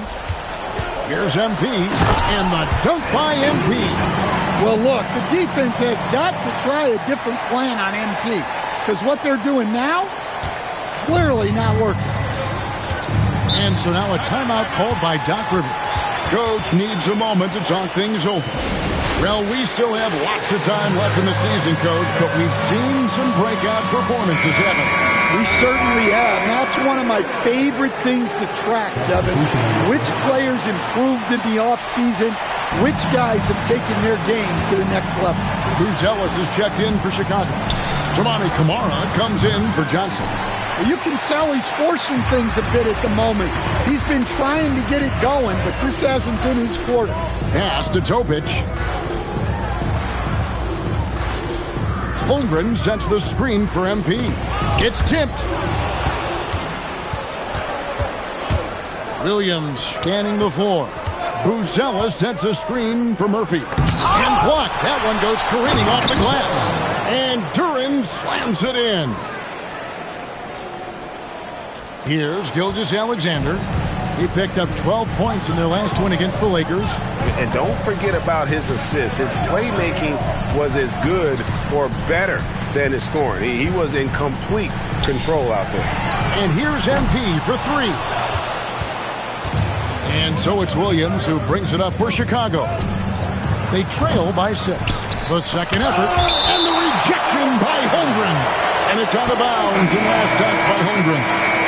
Here's MP, and the dunk by MP. Well, look, the defense has got to try a different plan on MP, because what they're doing now is clearly not working. And so now a timeout called by Doc Rivers. Coach needs a moment to talk things over. Well, we still have lots of time left in the season, Coach, but we've seen some breakout performances, haven't we? We certainly have. And that's one of my favorite things to track, Kevin. Which players improved in the offseason, which guys have taken their game to the next level. Buzelis is checked in for Chicago. Toumani Camara comes in for Johnson. You can tell he's forcing things a bit at the moment. He's been trying to get it going, but this hasn't been his quarter. Pass to Topic. Holmgren sets the screen for MP. It's tipped. Williams scanning the floor. Buzelis sets a screen for Murphy. And blocked. That one goes careening off the glass. And Duren slams it in. Here's Gilgeous-Alexander. He picked up 12 points in their last win against the Lakers. And don't forget about his assists. His playmaking was as good or better than his scoring. He was in complete control out there. And here's MP for 3. And so it's Williams who brings it up for Chicago. They trail by 6. The second effort, and the rejection by Holmgren. And it's out of bounds and last touch by Holmgren.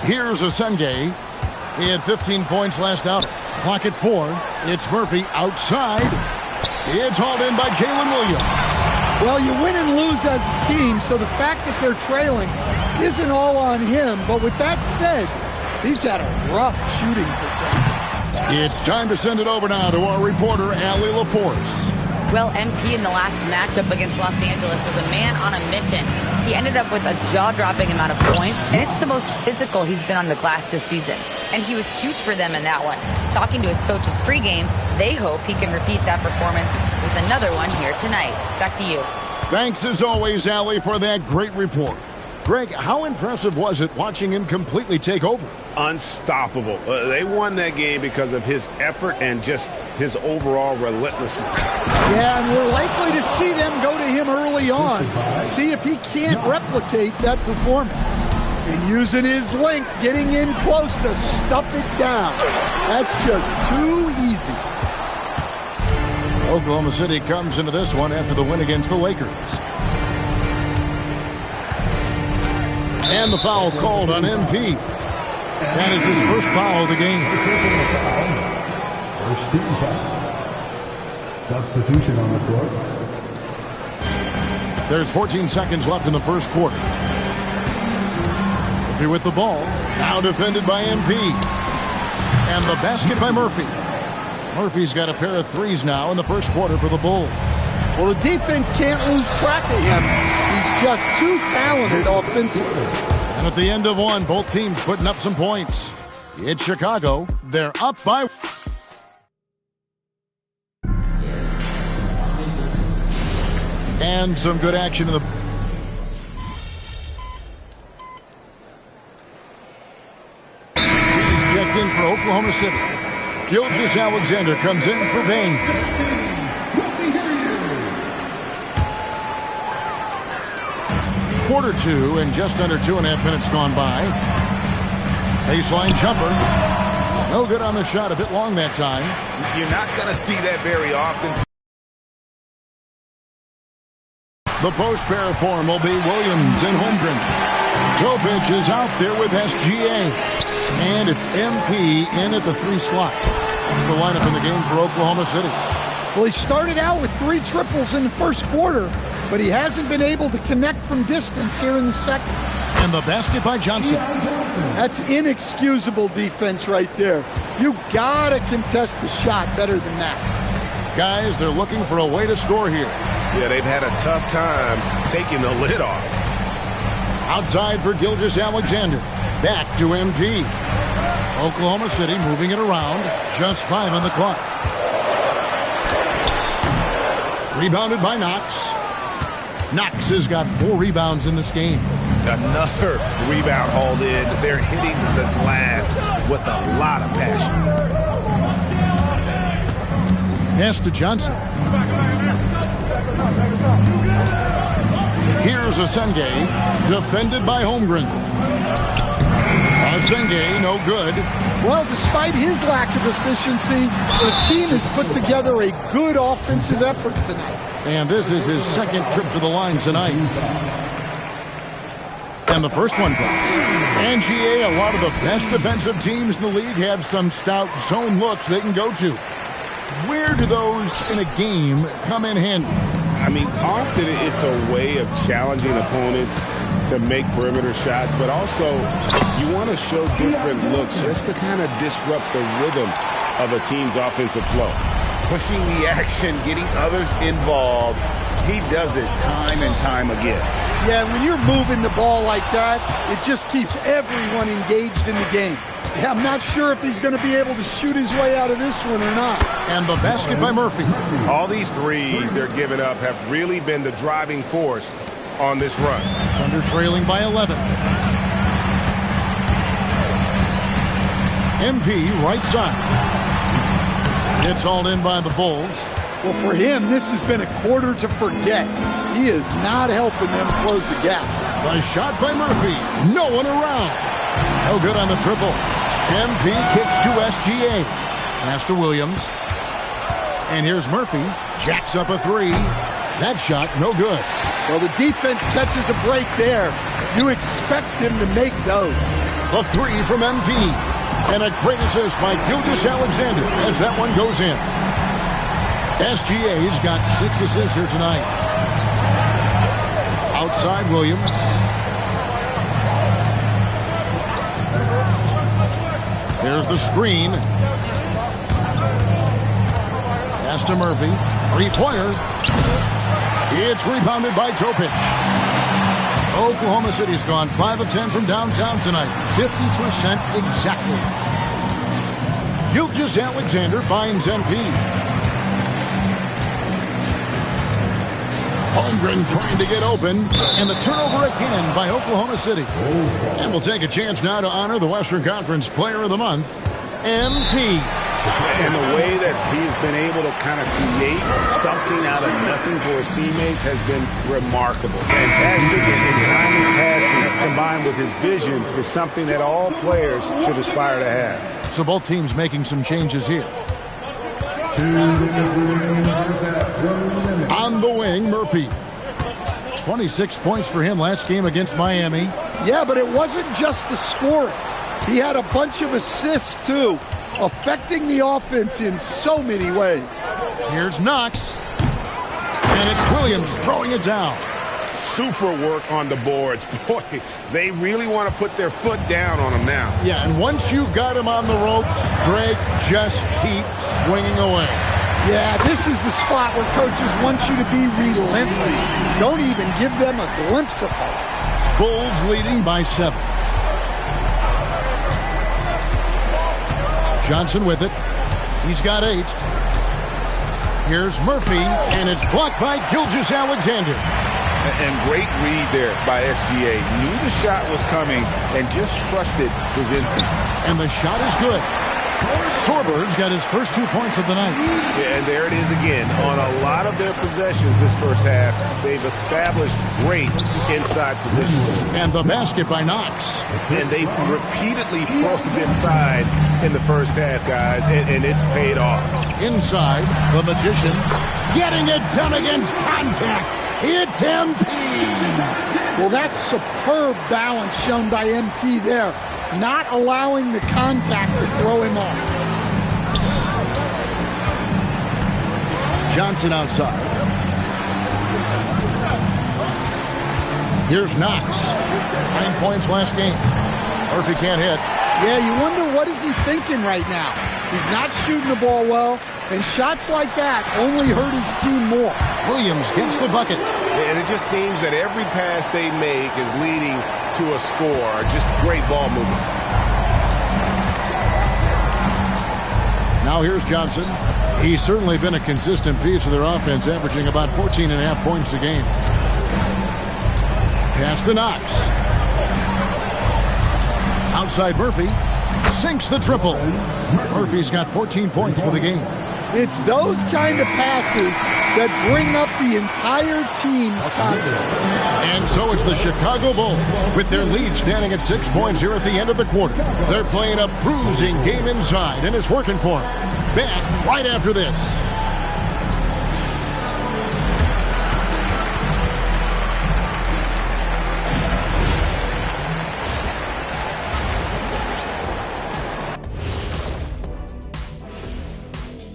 Here's Asenge. He had 15 points last outing. Clock at 4. It's Murphy outside. It's hauled in by Jalen Williams. Well, you win and lose as a team, so the fact that they're trailing isn't all on him. But with that said, he's had a rough shooting performance. It's time to send it over now to our reporter, Allie Laporte. Well, MP in the last matchup against Los Angeles was a man on a mission. He ended up with a jaw-dropping amount of points, and it's the most physical he's been on the glass this season. And he was huge for them in that one. Talking to his coaches pregame, they hope he can repeat that performance with another one here tonight. Back to you. Thanks as always, Allie, for that great report. Greg, how impressive was it watching him completely take over? Unstoppable. They won that game because of his effort and just his overall relentlessness. Yeah, and we're likely to see them go to him early on. See if he can't replicate that performance. And using his length, getting in close to stuff it down. That's just too easy. Oklahoma City comes into this one after the win against the Lakers. And the foul called on MP. That is his first foul of the game. First team foul. Substitution on the court. There's 14 seconds left in the first quarter. Murphy with the ball. Now defended by MP. And the basket by Murphy. Murphy's got a pair of threes now in the first quarter for the Bulls. Well, the defense can't lose track of him. He's just too talented offensively. And at the end of one, both teams putting up some points. It's Chicago. They're up by... And some good action in the... He's checked in for Oklahoma City. Gilgeous Alexander comes in for Bain. Quarter two and just under 2.5 minutes gone by. Baseline jumper. No good on the shot. A bit long that time. You're not going to see that very often. The post pair form will be Williams and Holmgren. Topic is out there with SGA. And it's MP in at the 3 slot. That's the lineup in the game for Oklahoma City. Well, he started out with 3 triples in the first quarter, but he hasn't been able to connect from distance here in the second. And the basket by Johnson. That's inexcusable defense right there. You gotta contest the shot better than that. Guys, they're looking for a way to score here. Yeah, they've had a tough time taking the lid off. Outside for Gilgeous Alexander. Back to MP. Oklahoma City moving it around. Just 5 on the clock. Rebounded by Knox. Knox has got 4 rebounds in this game. Another rebound hauled in. They're hitting the glass with a lot of passion. Pass to Johnson. Here's Asenge, defended by Holmgren. Asenge, no good. Well, despite his lack of efficiency, the team has put together a good offensive effort tonight. And this is his second trip to the line tonight. And the first one drops. NGA, a lot of the best defensive teams in the league have some stout zone looks they can go to. Where do those in a game come in handy? I mean, often it's a way of challenging opponents to make perimeter shots, but also you want to show different looks just to kind of disrupt the rhythm of a team's offensive flow. Pushing the action, getting others involved. He does it time and time again. Yeah, when you're moving the ball like that, it just keeps everyone engaged in the game. Yeah, I'm not sure if he's going to be able to shoot his way out of this one or not. And the basket by Murphy. All these threes they're giving up have really been the driving force on this run. Thunder trailing by 11. MP right side. It's hauled in by the Bulls. Well, for him, this has been a quarter to forget. He is not helping them close the gap. A shot by Murphy. No one around. No good on the triple. MP kicks to SGA. Pass to Williams. And here's Murphy. Jacks up a 3. That shot, no good. Well, the defense catches a break there. You expect him to make those. The 3 from MP. And a great assist by Gilgeous Alexander as that one goes in. SGA's got 6 assists here tonight. Outside Williams. There's the screen. Pass Pass to Murphy. Three-pointer. It's rebounded by Topic. Oklahoma City's gone 5 of 10 from downtown tonight. 50% exactly. Gilgeous Alexander finds MP. Holmgren trying to get open, and the turnover again by Oklahoma City. And we'll take a chance now to honor the Western Conference Player of the Month, MP. And the way that he's been able to kind of create something out of nothing for his teammates has been remarkable. Fantastic and timely passing combined with his vision is something that all players should aspire to have. So both teams making some changes here. On the wing, Murphy. 26 points for him last game against Miami. Yeah, but it wasn't just the scoring. He had a bunch of assists, too, affecting the offense in so many ways. Here's Knox. And it's Williams throwing it down. Super work on the boards. Boy, they really want to put their foot down on him now. Yeah, and once you've got him on the ropes, Greg, just keep swinging away. Yeah, this is the spot where coaches want you to be relentless. Don't even give them a glimpse of hope. Bulls leading by 7. Johnson with it. He's got 8. Here's Murphy, and it's blocked by Gilgeous Alexander. And great read there by SGA. Knew the shot was coming and just trusted his instinct. And the shot is good. Sorber's got his first 2 points of the night. Yeah, and there it is again. On a lot of their possessions this first half, they've established great inside position. And the basket by Knox. And they've repeatedly probed inside in the first half, guys, and it's paid off. Inside, the Magician getting it done against contact. It's MP. Well, that's superb balance shown by MP there, not allowing the contact to throw him off. Johnson outside. Here's Knox. 9 points last game. Murphy can't hit. Yeah, you wonder what is he thinking right now. He's not shooting the ball well, and shots like that only hurt his team more. Williams gets the bucket. And it just seems that every pass they make is leading to a score. Just great ball movement. Now here's Johnson. He's certainly been a consistent piece of their offense, averaging about 14.5 points a game. Pass to Knox. Outside Murphy. Sinks the triple. Murphy's got 14 points for the game. It's those kind of passes that bring up the entire team's confidence. And so it's the Chicago Bulls with their lead standing at 6 points here at the end of the quarter. They're playing a bruising game inside, and it's working for them. Back right after this.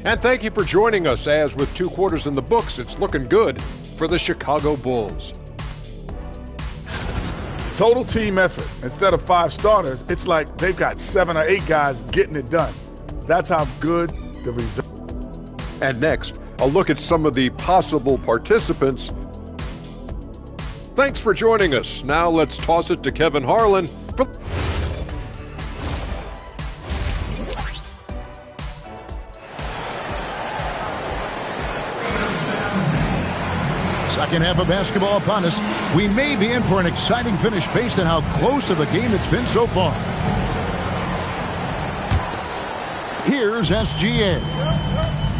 And thank you for joining us, as with 2 quarters in the books, it's looking good for the Chicago Bulls. Total team effort. Instead of 5 starters, it's like they've got 7 or 8 guys getting it done. That's how good the result. And next, a look at some of the possible participants. Thanks for joining us. Now let's toss it to Kevin Harlan for... Second half of basketball upon us. We may be in for an exciting finish based on how close of a game it's been so far. Here's SGA.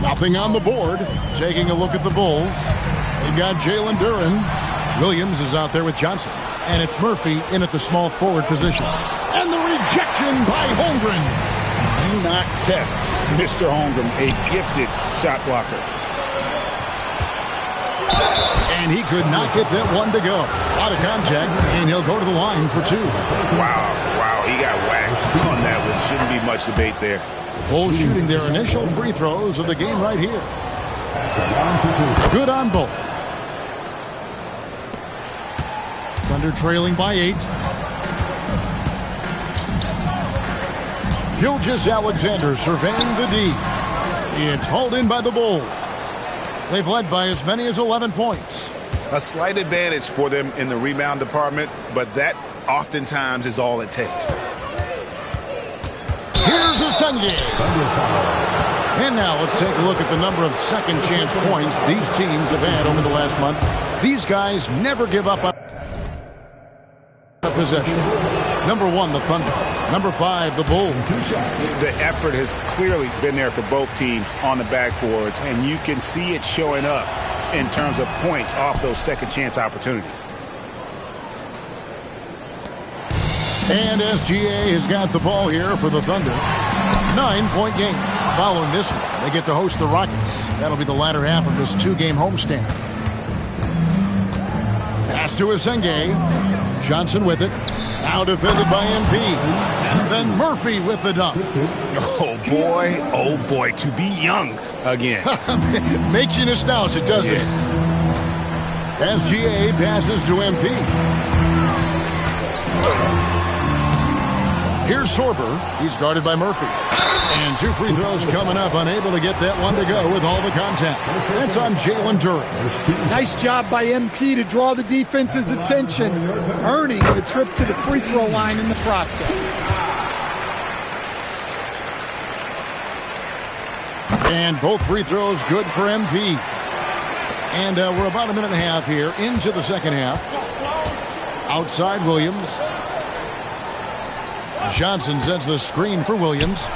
Nothing on the board. Taking a look at the Bulls. They've got Jalen Duren. Williams is out there with Johnson. And it's Murphy in at the small forward position. And the rejection by Holmgren. Do not test Mr. Holmgren, a gifted shot blocker. And he could not get that one to go. Out of contact, and he'll go to the line for 2. Wow, he got whacked on that one. Shouldn't be much debate there. Bulls shooting their initial free throws of the game right here. Good on both. Thunder trailing by 8. Gilgeous Alexander surveying the D. It's hauled in by the Bulls. They've led by as many as 11 points. A slight advantage for them in the rebound department, but that oftentimes is all it takes. Here's a Sunday. And now let's take a look at the number of second chance points these teams have had over the last month. These guys never give up on a possession. Number 1, the Thunder. Number 5, the Bulls. The effort has clearly been there for both teams on the backboards, and you can see it showing up in terms of points off those second chance opportunities. And SGA has got the ball here for the Thunder. 9-point game. Following this one, they get to host the Rockets. That'll be the latter half of this 2-game homestand. Pass to Asenge. Johnson with it. Now defended by MP. And then Murphy with the dunk. Oh boy, to be young again. Makes you nostalgic, doesn't it? SGA passes to MP. Here's Sorber. He's guarded by Murphy. And 2 free throws coming up. Unable to get that one to go with all the contact. That's on Jalen Duren. Nice job by MP to draw the defense's attention, earning the trip to the free throw line in the process. And both free throws good for MP. And we're about a minute and a half here into the second half. Outside Williams. Johnson sets the screen for Williams.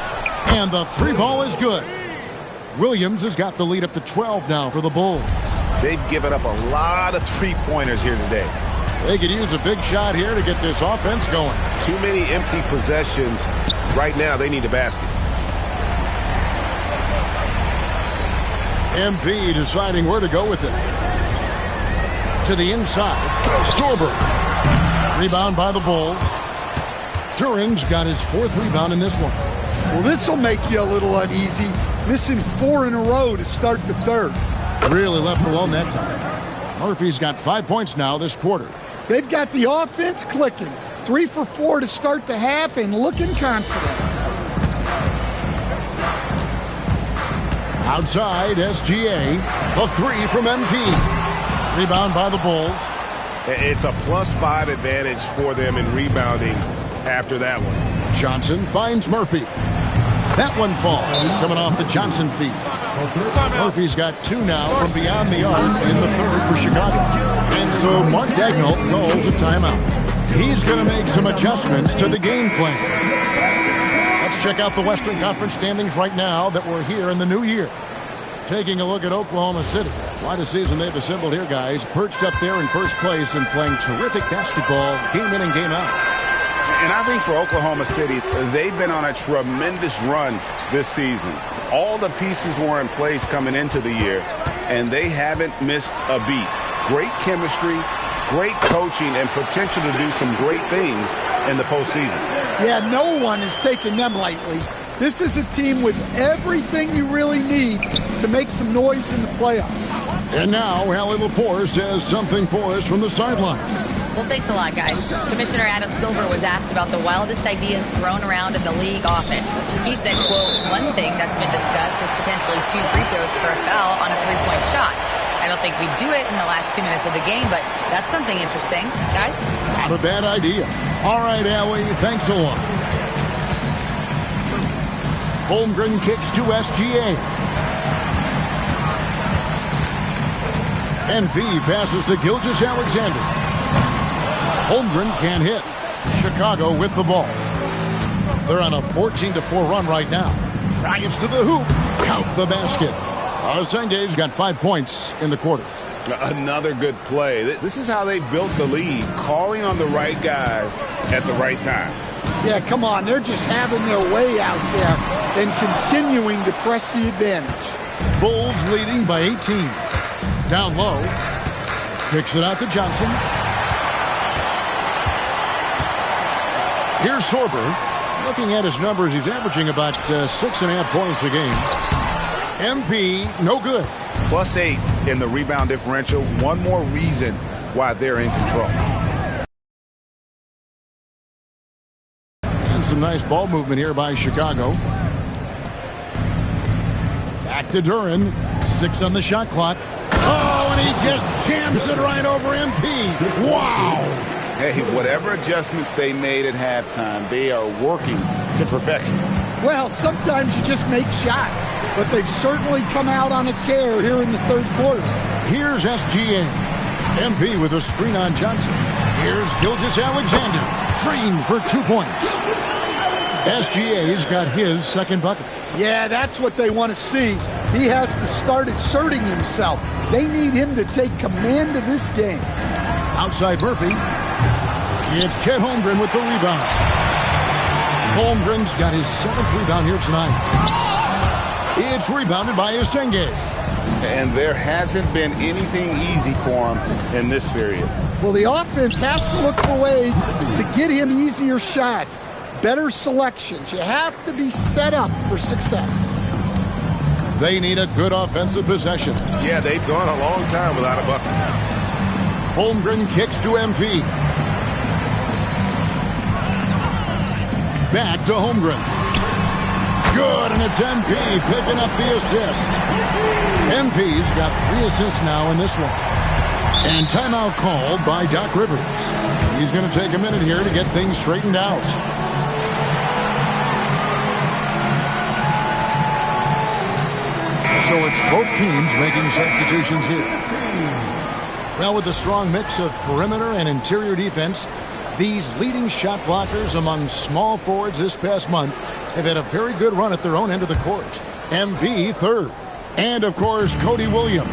And the 3-ball is good. Williams has got the lead up to 12 now for the Bulls. They've given up a lot of 3-pointers here today. They could use a big shot here to get this offense going. Too many empty possessions. Right now, they need a basket. MP deciding where to go with it. To the inside. Sorber. Rebound by the Bulls. Duren's got his 4th rebound in this one. Well, this will make you a little uneasy. Missing 4 in a row to start the third. Really left alone that time. Murphy's got 5 points now this quarter. They've got the offense clicking. 3 for 4 to start the half and looking confident. Outside, SGA. A 3 from MP. Rebound by the Bulls. It's a +5 advantage for them in rebounding after that one. Johnson finds Murphy. That one falls, coming off the Johnson feet. Murphy's got 2 now from beyond the arc in the third for Chicago. And so Mark Dagnall calls a timeout. He's going to make some adjustments to the game plan. Let's check out the Western Conference standings right now that we're here in the new year. Taking a look at Oklahoma City. Quite a season they've assembled here, guys. Perched up there in first place and playing terrific basketball game in and game out. And I think for Oklahoma City, they've been on a tremendous run this season. All the pieces were in place coming into the year, and they haven't missed a beat. Great chemistry, great coaching, and potential to do some great things in the postseason. Yeah, no one is taking them lightly. This is a team with everything you really need to make some noise in the playoffs. And now, Allie LaForce says something for us from the sideline. Well, thanks a lot, guys. Commissioner Adam Silver was asked about the wildest ideas thrown around in the league office. He said, quote, one thing that's been discussed is potentially 2 free throws for a foul on a 3-point shot. I don't think we'd do it in the last 2 minutes of the game, but that's something interesting. Guys? Not a bad idea. All right, Allie, thanks a lot. Holmgren kicks to SGA. NP passes to Gilgeous-Alexander. Holmgren can't hit. Chicago with the ball. They're on a 14-4 run right now. Drives to the hoop. Count the basket. Asenge's got 5 points in the quarter. Another good play. This is how they built the lead, calling on the right guys at the right time. Yeah, come on. They're just having their way out there and continuing to press the advantage. Bulls leading by 18. Down low. Kicks it out to Johnson. Here's Sorber. Looking at his numbers, he's averaging about 6.5 points a game. MP, no good. +8 in the rebound differential. One more reason why they're in control. And some nice ball movement here by Chicago. Back to Duren. 6 on the shot clock. Oh, and he just jams it right over MP. Wow. Hey, whatever adjustments they made at halftime, they are working to perfection. Well, sometimes you just make shots, but they've certainly come out on a tear here in the third quarter. Here's SGA. MP with a screen on Johnson. Here's Gilgeous-Alexander. Drained for 2 points. SGA's got his second bucket. Yeah, that's what they want to see. He has to start asserting himself. They need him to take command of this game. Outside Murphy. It's Chet Holmgren with the rebound. Holmgren's got his 7th rebound here tonight. It's rebounded by Isenge. And there hasn't been anything easy for him in this period. Well, the offense has to look for ways to get him easier shots, better selections. You have to be set up for success. They need a good offensive possession. Yeah, they've gone a long time without a bucket. Holmgren kicks to MP. Back to Holmgren. Good, and it's MP picking up the assist. MP's got 3 assists now in this one. And timeout called by Doc Rivers. He's going to take a minute here to get things straightened out. So it's both teams making substitutions here. Well, with a strong mix of perimeter and interior defense, these leading shot blockers among small forwards this past month have had a very good run at their own end of the court. MP third. And, of course, Cody Williams.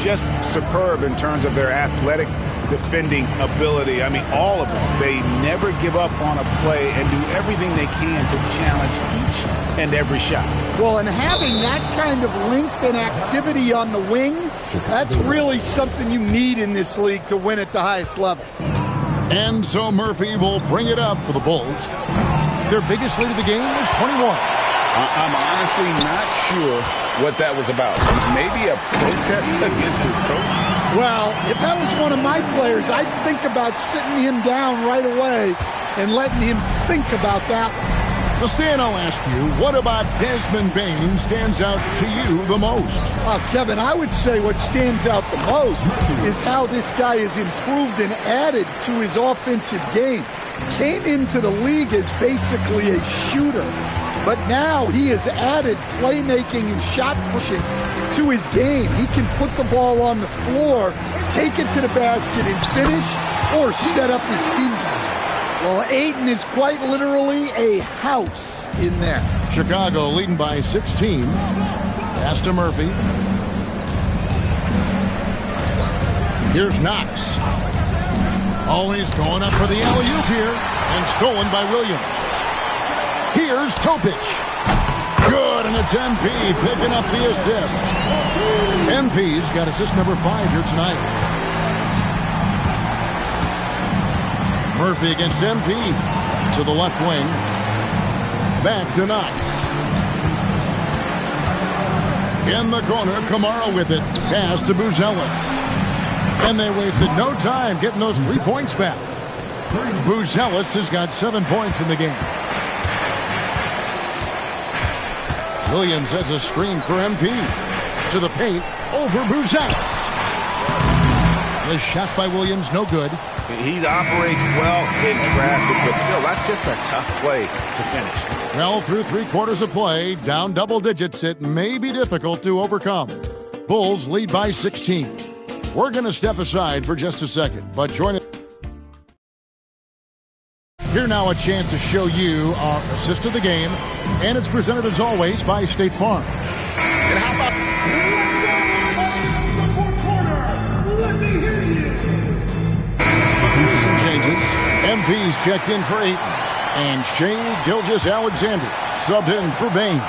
Just superb in terms of their athletic defending ability. I mean, all of them. They never give up on a play and do everything they can to challenge each and every shot. Well, and having that kind of length and activity on the wing, that's really something you need in this league to win at the highest level. And so Murphy will bring it up for the Bulls. Their biggest lead of the game is 21. I'm honestly not sure what that was about. Maybe a protest against his coach? Well, if that was one of my players, I'd think about sitting him down right away and letting him think about that. So, Stan, I'll ask you, what about Desmond Bane stands out to you the most? Kevin, I would say what stands out the most is how this guy has improved and added to his offensive game. Came into the league as basically a shooter, but now he has added playmaking and shot pushing to his game. He can put the ball on the floor, take it to the basket and finish, or set up his teammates. Well, Ayton is quite literally a house in there. Chicago leading by 16. Pass to Murphy. Here's Knox. Always going up for the alley-oop here, and stolen by Williams. Here's Topic. Good, and it's MP picking up the assist. MP's got assist number 5 here tonight. Murphy against MP. To the left wing. Back to Knox. In the corner, Kamara with it. Pass to Buzelis. And they wasted no time getting those 3 points back. Buzelis has got 7 points in the game. Williams has a screen for MP. To the paint, over Buzelis. The shot by Williams, no good. He operates well in traffic, but still, that's just a tough play to finish. Well, through 3 quarters of play, down double digits, it may be difficult to overcome. Bulls lead by 16. We're going to step aside for just a second, but join us. Here now a chance to show you our assist of the game, and it's presented as always by State Farm. And how about... Some changes. MP's checked in for 8, and Shea Gilgeous-Alexander subbed in for Bane.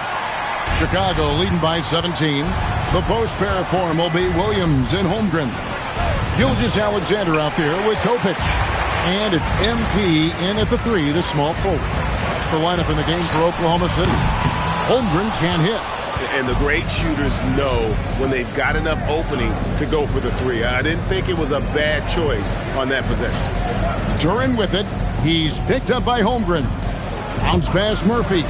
Chicago leading by 17. The post pair form will be Williams and Holmgren. Gilgeous-Alexander out there with Topic. And it's MP in at the 3, the small forward. That's the lineup in the game for Oklahoma City. Holmgren can't hit. And the great shooters know when they've got enough opening to go for the 3. I didn't think it was a bad choice on that possession. Duran with it. He's picked up by Holmgren. Bounce pass Murphy.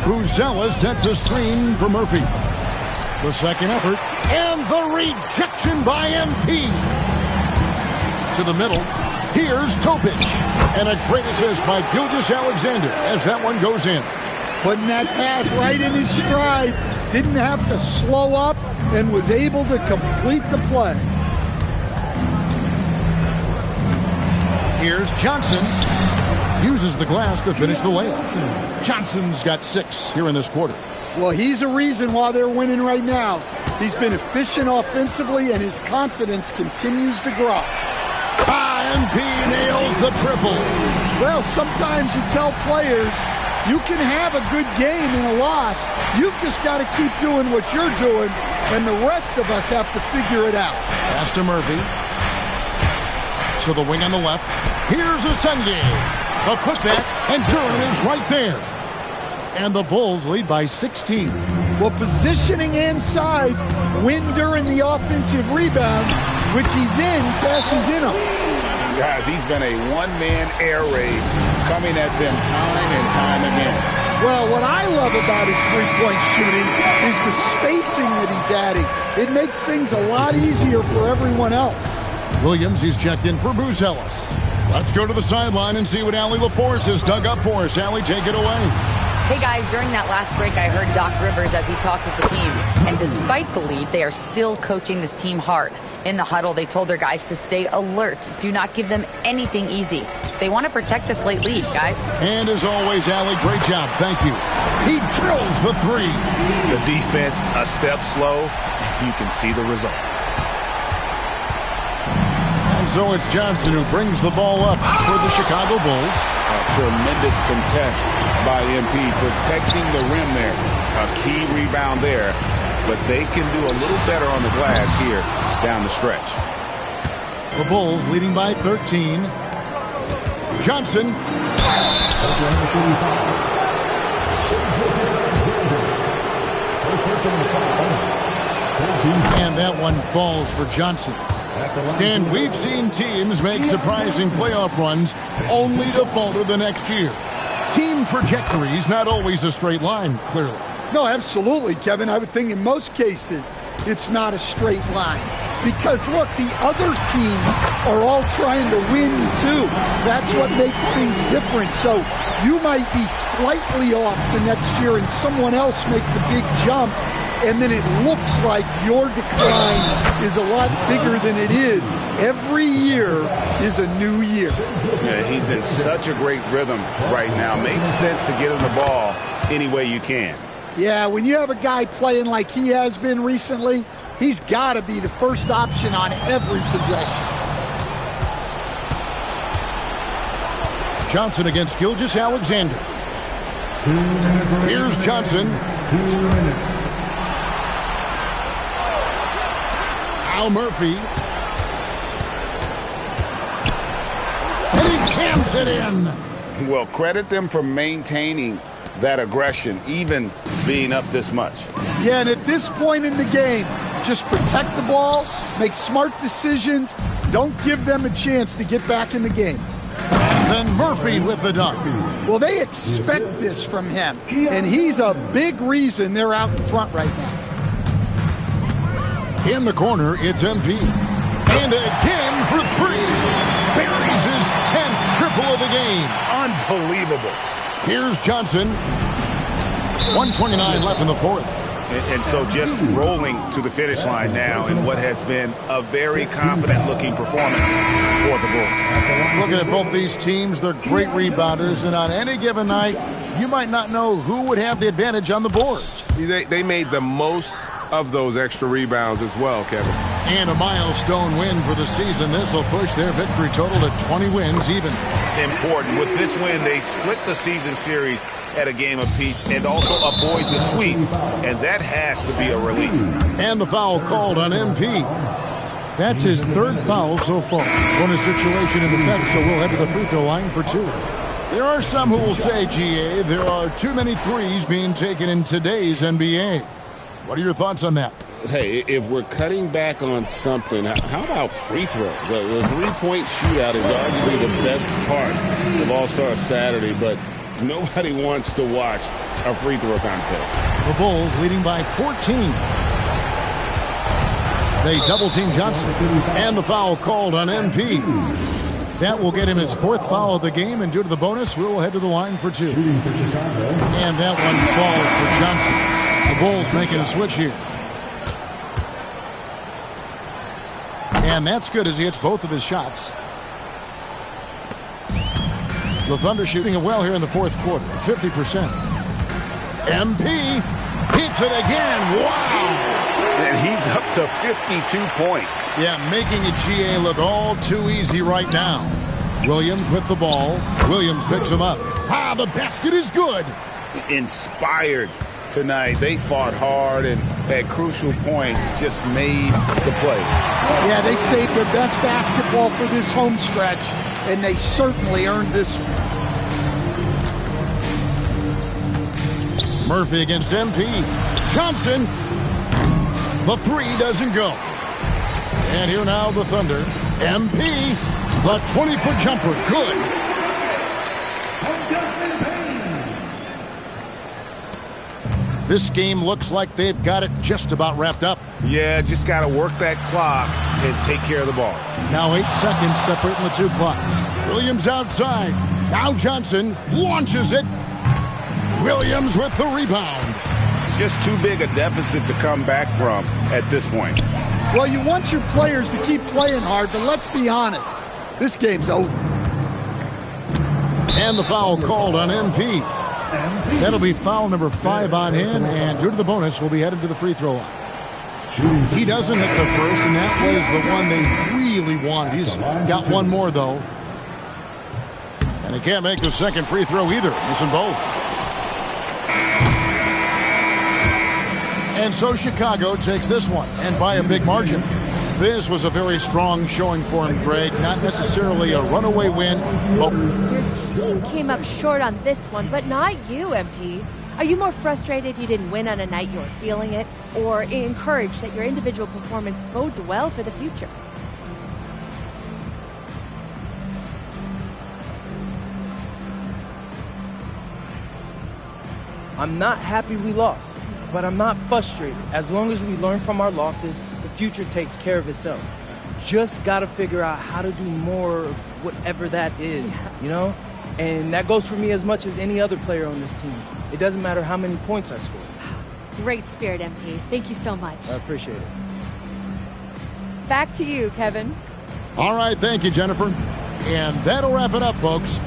Buzella sets a screen for Murphy. The second effort, and the rejection by MP. To the middle, here's Topic. And a great assist by Gilgeous-Alexander as that one goes in. Putting that pass right in his stride. Didn't have to slow up and was able to complete the play. Here's Johnson. Uses the glass to finish the layup. Johnson's got 6 here in this quarter. Well, he's a reason why they're winning right now. He's been efficient offensively, and his confidence continues to grow. MP nails the triple. Well, sometimes you tell players you can have a good game in a loss. You've just got to keep doing what you're doing, and the rest of us have to figure it out. Pass to Murphy. To the wing on the left. Here's Asenge. A putback, and Durham is right there. And the Bulls lead by 16. Well, positioning and size win during the offensive rebound, which he then cashes in on. Guys, he's been a one-man air raid coming at them time and time again. Well, what I love about his three-point shooting is the spacing that he's adding. It makes things a lot easier for everyone else. Williams, he's checked in for Buzelis. Let's go to the sideline and see what Allie LaForce has dug up for us. Allie, take it away. Hey guys, during that last break, I heard Doc Rivers as he talked with the team. And despite the lead, they are still coaching this team hard. In the huddle, they told their guys to stay alert. Do not give them anything easy. They want to protect this late lead, guys. And as always, Allie, great job. Thank you. He drills the 3. The defense a step slow. You can see the result. And so it's Johnson who brings the ball up for the Chicago Bulls. A tremendous contest by MP, protecting the rim there. A key rebound there, but they can do a little better on the glass here down the stretch. The Bulls leading by 13. Johnson. And that one falls for Johnson. Stan, we've seen teams make surprising playoff runs only to falter the next year. Team trajectory's not always a straight line, clearly. No, absolutely, Kevin. I would think in most cases it's not a straight line. Because, look, the other teams are all trying to win, too. That's what makes things different. So you might be slightly off the next year and someone else makes a big jump, and then it looks like your decline is a lot bigger than it is. Every year is a new year. Yeah, he's in such a great rhythm right now. Makes sense to get him the ball any way you can. Yeah, when you have a guy playing like he has been recently, he's got to be the first option on every possession. Johnson against Gilgeous-Alexander. Here's Johnson. 2 minutes. Al Murphy. And he jams it in. Well, credit them for maintaining that aggression, even being up this much. Yeah, and at this point in the game, just protect the ball, make smart decisions, don't give them a chance to get back in the game. And then Murphy with the dunk. Well, they expect this from him, and he's a big reason they're out in front right now. In the corner, it's MP. And again for 3. Buries his 10th triple of the game. Unbelievable. Here's Johnson. 1:29 left in the fourth. And so just rolling to the finish line now in what has been a very confident-looking performance for the Bulls. Looking at both these teams, they're great rebounders, and on any given night, you might not know who would have the advantage on the board. They made the most of those extra rebounds as well, Kevin. And a milestone win for the season. This will push their victory total to 20 wins even. Important. With this win, they split the season series at a game apiece and also avoid the sweep, and that has to be a relief. And the foul called on MP. That's his 3rd foul so far. Bonus situation in effect, so we'll head to the free throw line for 2. There are some who will say, GA, there are too many threes being taken in today's NBA. What are your thoughts on that? Hey, if we're cutting back on something, how about free throws? The three-point shootout is arguably the best part of All-Star Saturday, but nobody wants to watch a free throw contest. The Bulls leading by 14. They double-team Johnson. And the foul called on MP. That will get him his 4th foul of the game, and due to the bonus, we will head to the line for 2. And that one falls for Johnson. The Bulls making a switch here. And that's good as he hits both of his shots. The Thunder shooting it well here in the 4th quarter, 50%. MP hits it again. Wow! And he's up to 52 points. Yeah, making a GA look all too easy right now. Williams with the ball. Williams picks him up. Ah, the basket is good. Inspired tonight. They fought hard and at crucial points just made the play. Yeah, they saved their best basketball for this home stretch, and they certainly earned this. Murphy against MP. Johnson. The 3 doesn't go. And here now the Thunder. MP. The 20-foot jumper. Good. This game looks like they've got it just about wrapped up. Yeah, just got to work that clock and take care of the ball. Now 8 seconds separating the 2 clocks. Williams outside. Now Johnson launches it. Williams with the rebound. Just too big a deficit to come back from at this point. Well, you want your players to keep playing hard, but let's be honest. This game's over. And the foul called on MP. That'll be foul number 5 on him, and due to the bonus, we'll be headed to the free throw line. He doesn't hit the first, and that was the one they really wanted. He's got one more, though. And he can't make the second free throw either. Missing both. And so Chicago takes this one, and by a big margin. This was a very strong showing for him, Greg. Not necessarily a runaway win, but your team came up short on this one, but not you, MP. Are you more frustrated you didn't win on a night you were feeling it, or encouraged that your individual performance bodes well for the future? I'm not happy we lost, but I'm not frustrated. As long as we learn from our losses, the future takes care of itself. Just got to figure out how to do more, whatever that is, you know? And that goes for me as much as any other player on this team. It doesn't matter how many points I score. Great spirit, MP. Thank you so much. I appreciate it. Back to you, Kevin. All right, thank you, Jennifer. And that'll wrap it up, folks.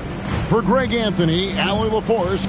For Greg Anthony, Allie LaForce.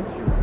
next year.